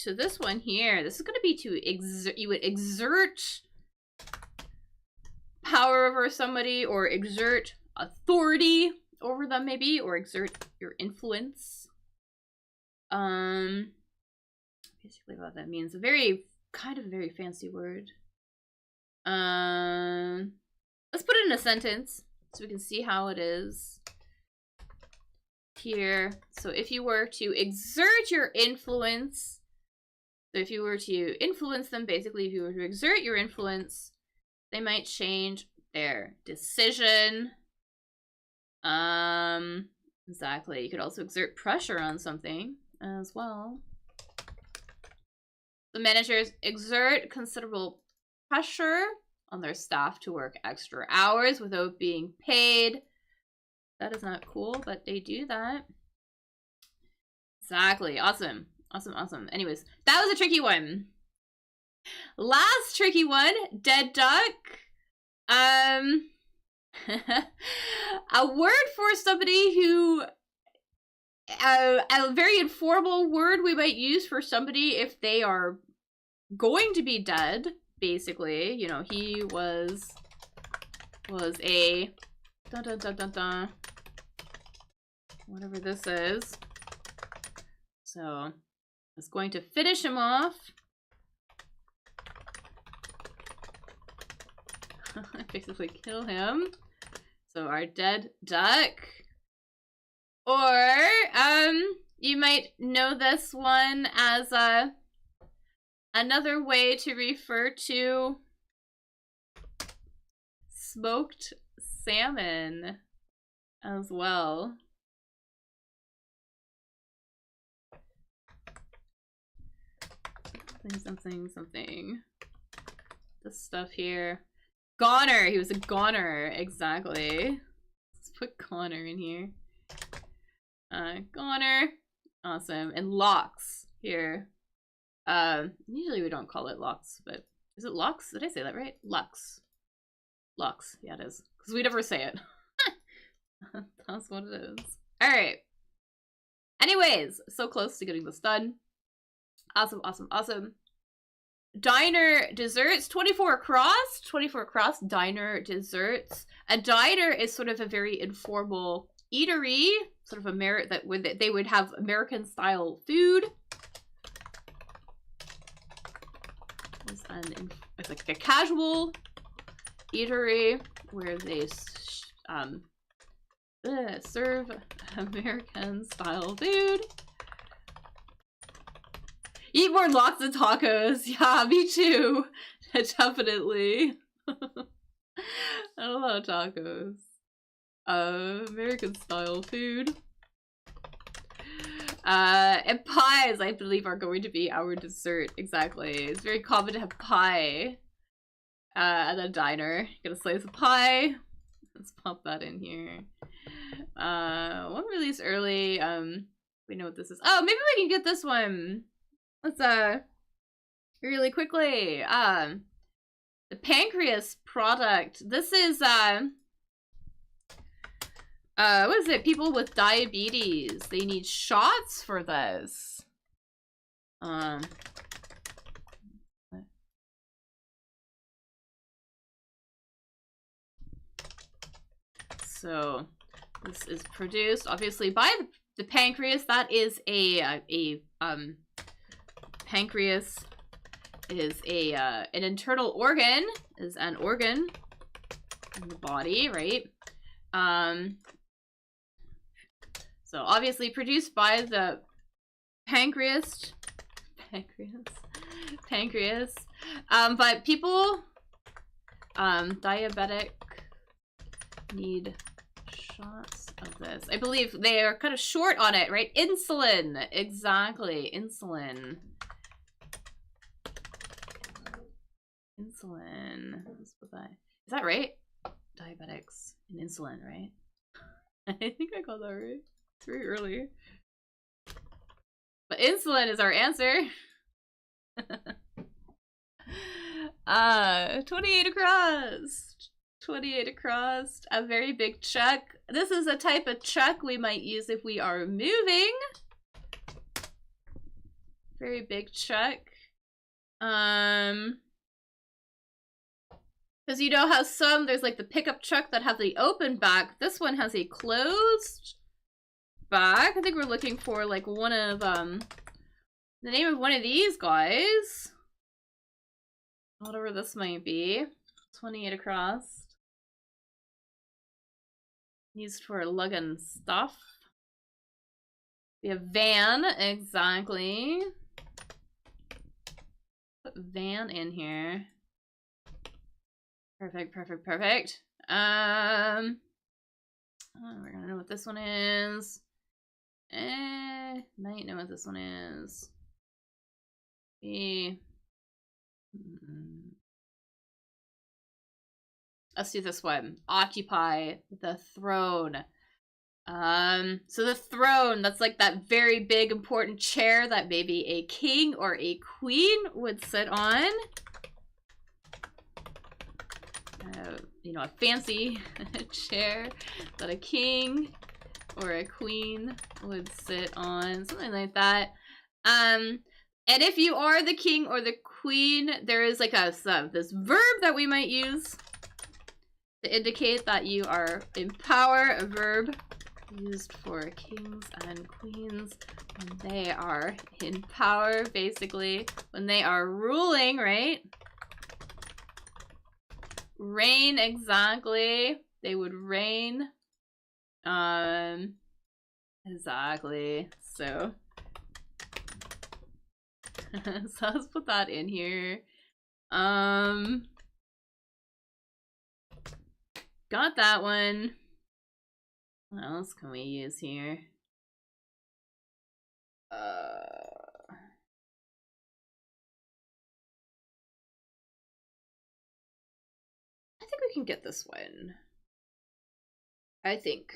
to this one here, this is going to be to exert, you would exert power over somebody or exert authority over them maybe, or exert your influence. Basically what that means. A very, kind of a very fancy word. Let's put it in a sentence so we can see how it is here. So if you were to exert your influence, so if you were to influence them, basically if you were to exert your influence, they might change their decision. Exactly. You could also exert pressure on something as well. The managers exert considerable pressure on their staff to work extra hours without being paid. That is not cool, but they do that. Exactly. Awesome. Awesome, awesome. Anyways, that was a tricky one. Last tricky one, dead duck. A word for somebody who, a very informal word we might use for somebody if they are going to be dead, basically. You know, he was a dun dun dun dun dun, whatever this is. So it's going to finish him off. Basically kill him. So our dead duck. Or you might know this one as another way to refer to smoked salmon as well. Something. This stuff here. Goner. He was a goner. Exactly. Let's put goner in here. Goner. Awesome. And locks here. Usually we don't call it locks, but is it locks? Did I say that right? Lux. Lux. Yeah, it is. Because we never say it. That's what it is. Alright. Anyways, so close to getting this done. Awesome, awesome, awesome. Diner desserts, 24 across. 24 across, diner desserts. A diner is sort of a very informal eatery, sort of that they would have American style food. It's like a casual eatery where they serve American style food. Eat more lots of tacos. Yeah, me too. Definitely. I love tacos. American style food. And pies, I believe, are going to be our dessert. Exactly. It's very common to have pie at a diner. Get a slice of pie. Let's pop that in here. One release early. We know what this is. Oh, maybe we can get this one. Let's really quickly. The pancreas product. This is what is it? People with diabetes. They need shots for this. So this is produced obviously by the pancreas. That is pancreas is an internal organ, is an organ in the body, right? So obviously produced by the pancreas. But people diabetic need shots of this. I believe they are kind of short on it, right? Insulin, exactly, insulin. Insulin. Is that right? Diabetics and insulin, right? I think I got that right. It's very early. But insulin is our answer. 28 across. 28 across. A very big chuck. This is a type of chuck we might use if we are moving. very big check. Because you know how there's like the pickup truck that have the open back. This one has a closed back. I think we're looking for like one of, the name of one of these guys. Whatever this might be. 28 across. Used for lugging stuff. We have van, exactly. Put van in here. Perfect, perfect, perfect. Oh, we're gonna know what this one is. Might know what this one is. Let's do this one. Occupy the throne. So the throne, that's like that very big important chair that maybe a king or a queen would sit on. You know, a fancy chair that a king or a queen would sit on, something like that. And if you are the king or the queen, there is like this verb that we might use to indicate that you are in power. A verb used for kings and queens when they are in power, basically when they are ruling, right? Reign, exactly. They would reign. Exactly. So so let's put that in here. Got that one. What else can we use here? I think we can get this one. I think.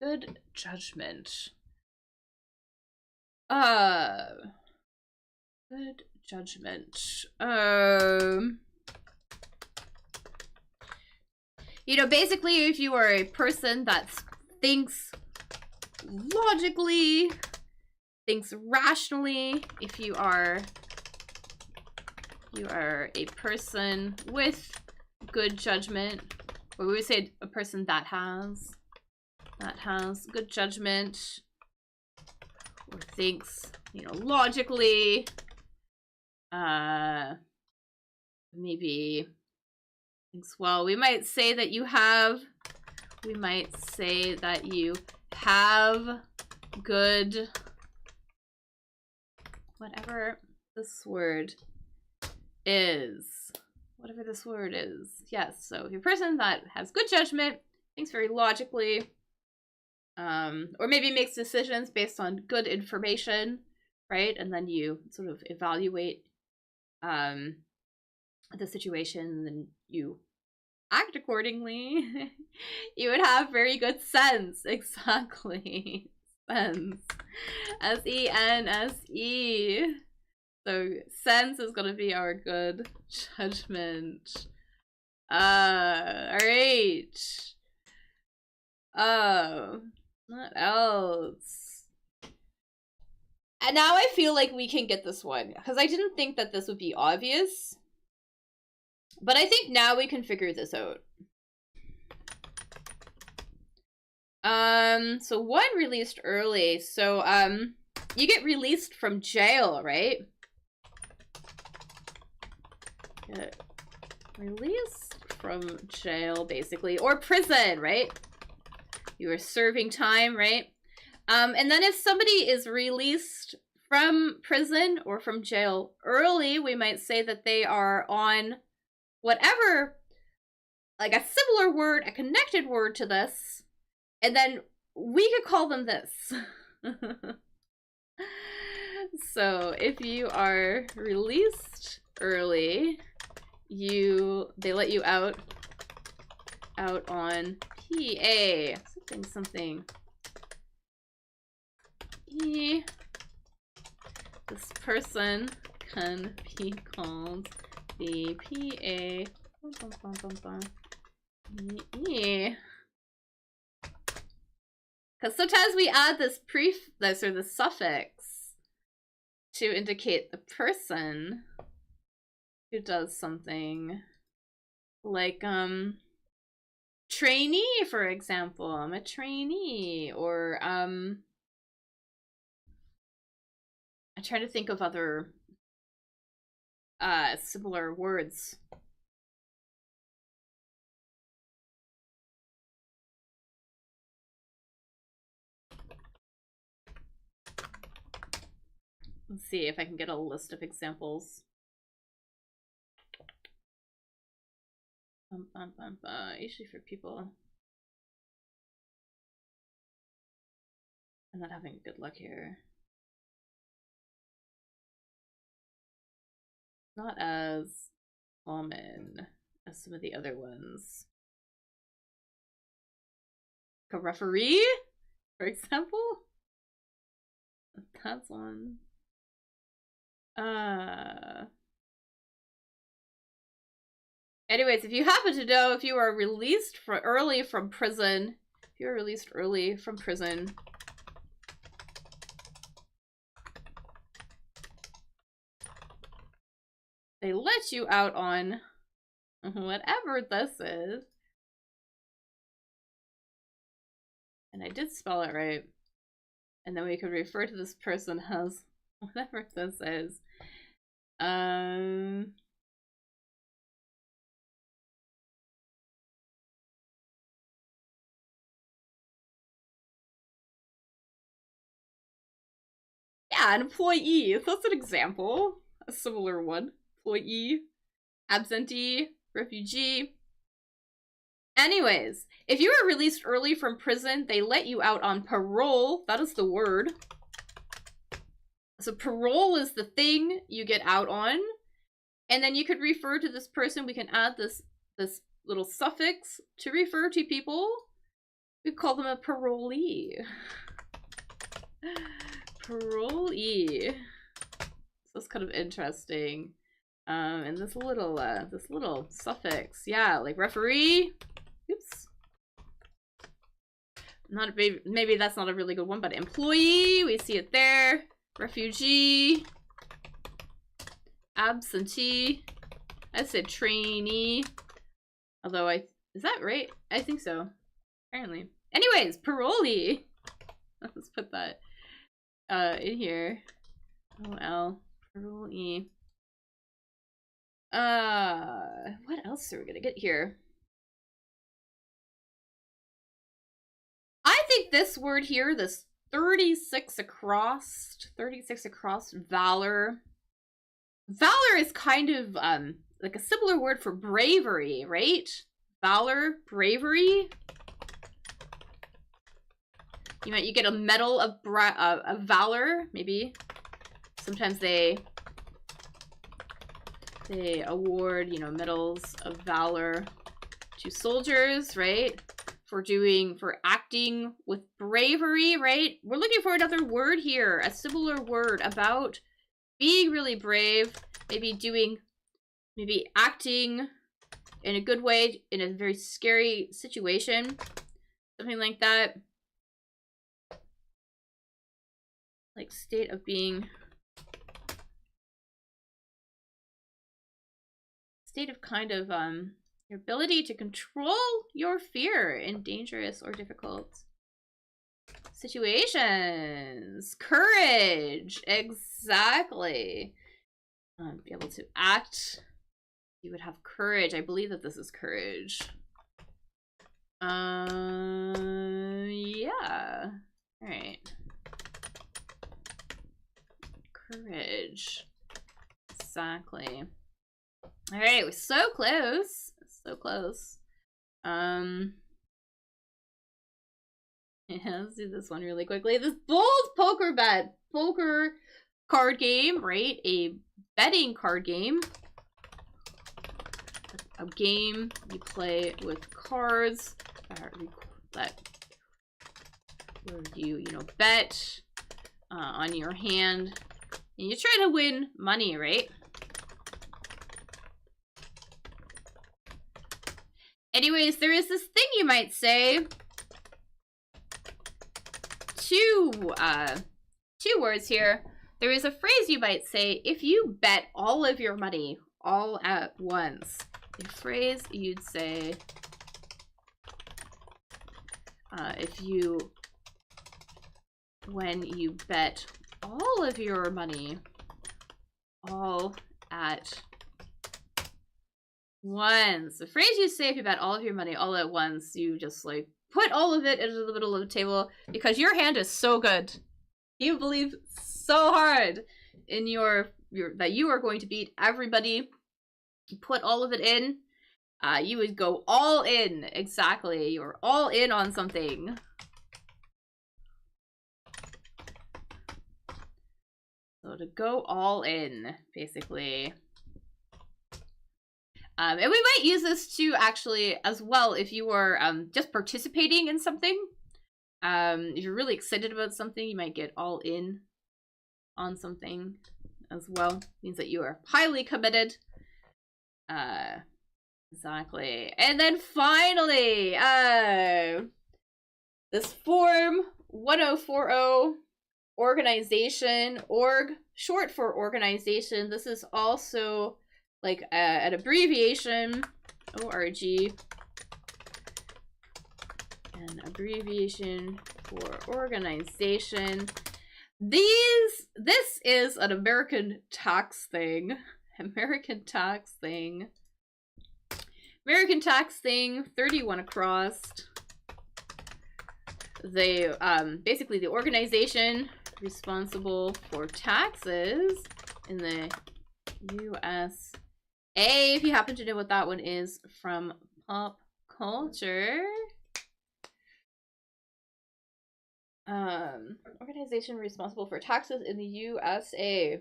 Good judgment. Good judgment. You know, basically, if you are a person that thinks logically, thinks rationally, if you are a person with good judgment, or we would say a person that has good judgment, or thinks, you know, logically, maybe thinks, well, we might say that you have good, whatever this word is. Whatever this word is. Yes, so if you're a person that has good judgment, thinks very logically, or maybe makes decisions based on good information, right? And then you sort of evaluate the situation and you act accordingly. You would have very good sense. Exactly. Sense. S-E-N-S-E. So sense is gonna be our good judgment. Alright. What else? And now I feel like we can get this one, because I didn't think that this would be obvious. But I think now we can figure this out. So one released early. So, you get released from jail, right? Get released from jail, basically. Or prison, right? You are serving time, right? And then if somebody is released from prison or from jail early, we might say that they are on whatever, like a similar word, a connected word to this, and then we could call them this. So if you are released early, they let you out on PA, something. This person can be called the PA. Because sometimes we add this or the suffix to indicate the person who does something. Like, trainee, for example. I'm a trainee. Or, I'm trying to think of other, similar words. Let's see if I can get a list of examples. Usually for people. I'm not having good luck here. Not as common as some of the other ones. Like a referee, for example? That's one. Anyways, if you happen to know if you are released early from prison, they let you out on whatever this is. And I did spell it right. And then we could refer to this person as whatever this is. Yeah, an employee. That's an example. A similar one. Employee, absentee, refugee. Anyways, if you were released early from prison, they let you out on parole. That is the word. So parole is the thing you get out on. And then you could refer to this person. We can add this little suffix to refer to people. We call them a parolee. Parolee. So that's kind of interesting. And this little suffix, yeah, like referee. Oops. Maybe that's not a really good one, but employee, we see it there. Refugee. Absentee. I said trainee. Although is that right? I think so. Apparently. Anyways, parolee. Let's put that in here. OL. Parolee. What else are we gonna get here? I think this word here, this 36 across, valor. Valor is kind of like a similar word for bravery, right? Valor, bravery. You get a medal of valor, maybe. Sometimes they award, medals of valor to soldiers, right? For acting with bravery, right? We're looking for another word here, a similar word about being really brave, maybe acting in a good way in a very scary situation, something like that. Like state of kind of your ability to control your fear in dangerous or difficult situations. Courage, exactly. Be able to act. You would have courage. I believe that this is courage. Yeah. All right. Courage. Exactly. All right, we're so close. So close. Yeah, let's do this one really quickly. This bold poker card game, right? A betting card game. A game you play with cards that where you bet on your hand. And you try to win money, right? Anyways, there is this thing you might say. Two words here. there is a phrase you might say if you bet all of your money all at once. A phrase you'd say when you bet all of your money all at once. The phrase you say if you bet all of your money all at once, you just like put all of it into the middle of the table because your hand is so good. You believe so hard in your that you are going to beat everybody. You put all of it in. You would go all in. Exactly. You're all in on something. So to go all in, basically. And we might use this to actually as well if you are just participating in something. If you're really excited about something, you might get all in on something as well. Means that you are highly committed. Exactly. And then finally, this form 1040 organization, org, short for organization. This is also like an abbreviation, ORG, an abbreviation for organization. This is an American tax thing. American tax thing, 31 across. They, basically the organization responsible for taxes in the USA. If you happen to know what that one is from pop culture. Organization responsible for taxes in the USA.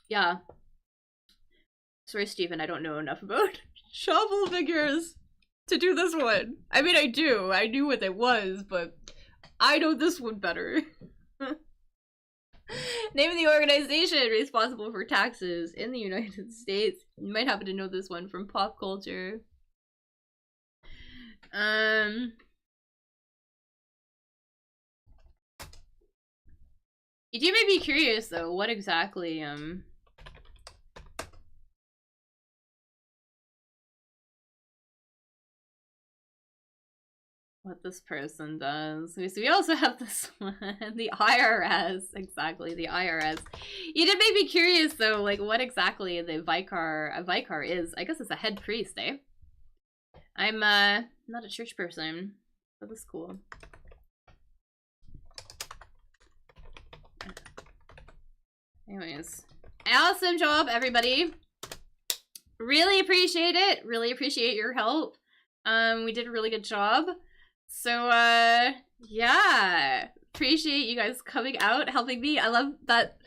Yeah. Sorry, Stephen, I don't know enough about shovel figures to do this one. I mean, I do. I knew what it was, but I know this one better. Name of the organization responsible for taxes in the United States. You might happen to know this one from pop culture. You do make me curious though, what exactly what this person does. So we also have this one, the IRS. Exactly, the IRS. You did make me curious though, like what exactly the Vicar is. I guess it's a head priest, eh? I'm not a church person, but that's cool. Anyways, awesome job, everybody. Really appreciate it. Really appreciate your help. We did a really good job. So, yeah. Appreciate you guys coming out, helping me. I love that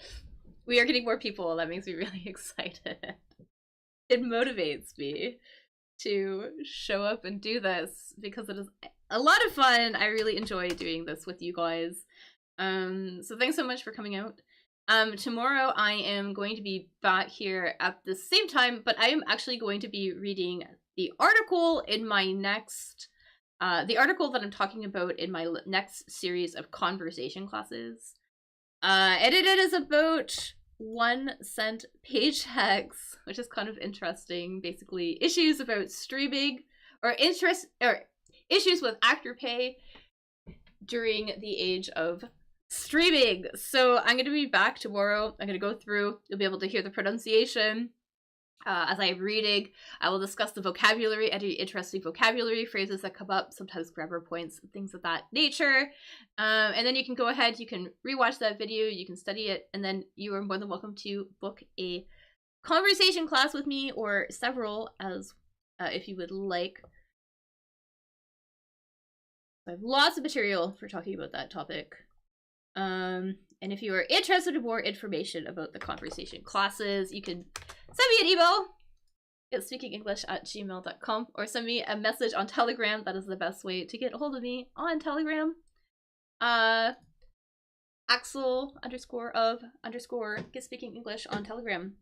we are getting more people. That makes me really excited. It motivates me to show up and do this because it is a lot of fun. I really enjoy doing this with you guys. So thanks so much for coming out. Tomorrow I am going to be back here at the same time, but I am actually going to be reading the article in my next, the article that I'm talking about in my next series of conversation classes. And it is about 1-cent paychecks, which is kind of interesting. Basically, issues about streaming or issues with actor pay during the age of streaming. So I'm going to be back tomorrow. I'm going to go through. You'll be able to hear the pronunciation as I'm reading. I will discuss the vocabulary, any interesting vocabulary phrases that come up, sometimes grammar points, things of that nature. And then you can go ahead, you can rewatch that video, you can study it, and then you are more than welcome to book a conversation class with me or several as if you would like. I have lots of material for talking about that topic. And if you are interested in more information about the conversation classes, you can send me an email at speakingenglish@gmail.com or send me a message on Telegram. That is the best way to get a hold of me on Telegram. Axel_of_get speaking English on Telegram.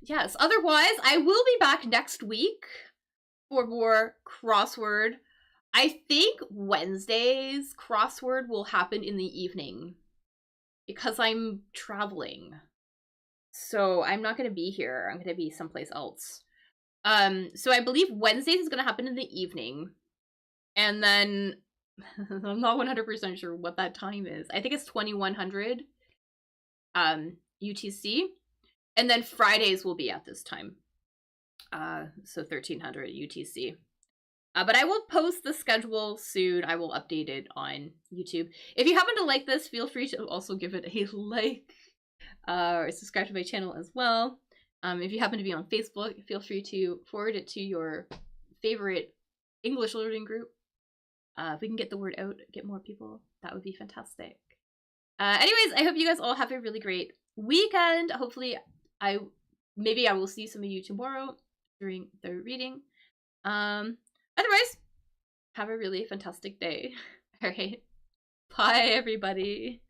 yes, otherwise, I will be back next week for more crossword. I think Wednesday's crossword will happen in the evening because I'm traveling. So I'm not going to be here. I'm going to be someplace else. So I believe Wednesdays is going to happen in the evening. And then I'm not 100% sure what that time is. I think it's 2100 UTC. And then Fridays will be at this time. So 1300 UTC. But I will post the schedule soon. I will update it on YouTube. If you happen to like this, feel free to also give it a like. Or subscribe to my channel as well. If you happen to be on Facebook, feel free to forward it to your favorite English learning group. If we can get the word out, get more people, that would be fantastic. Anyways, I hope you guys all have a really great weekend. Hopefully, maybe I will see some of you tomorrow during the reading. Otherwise, have a really fantastic day. All right. Bye, everybody.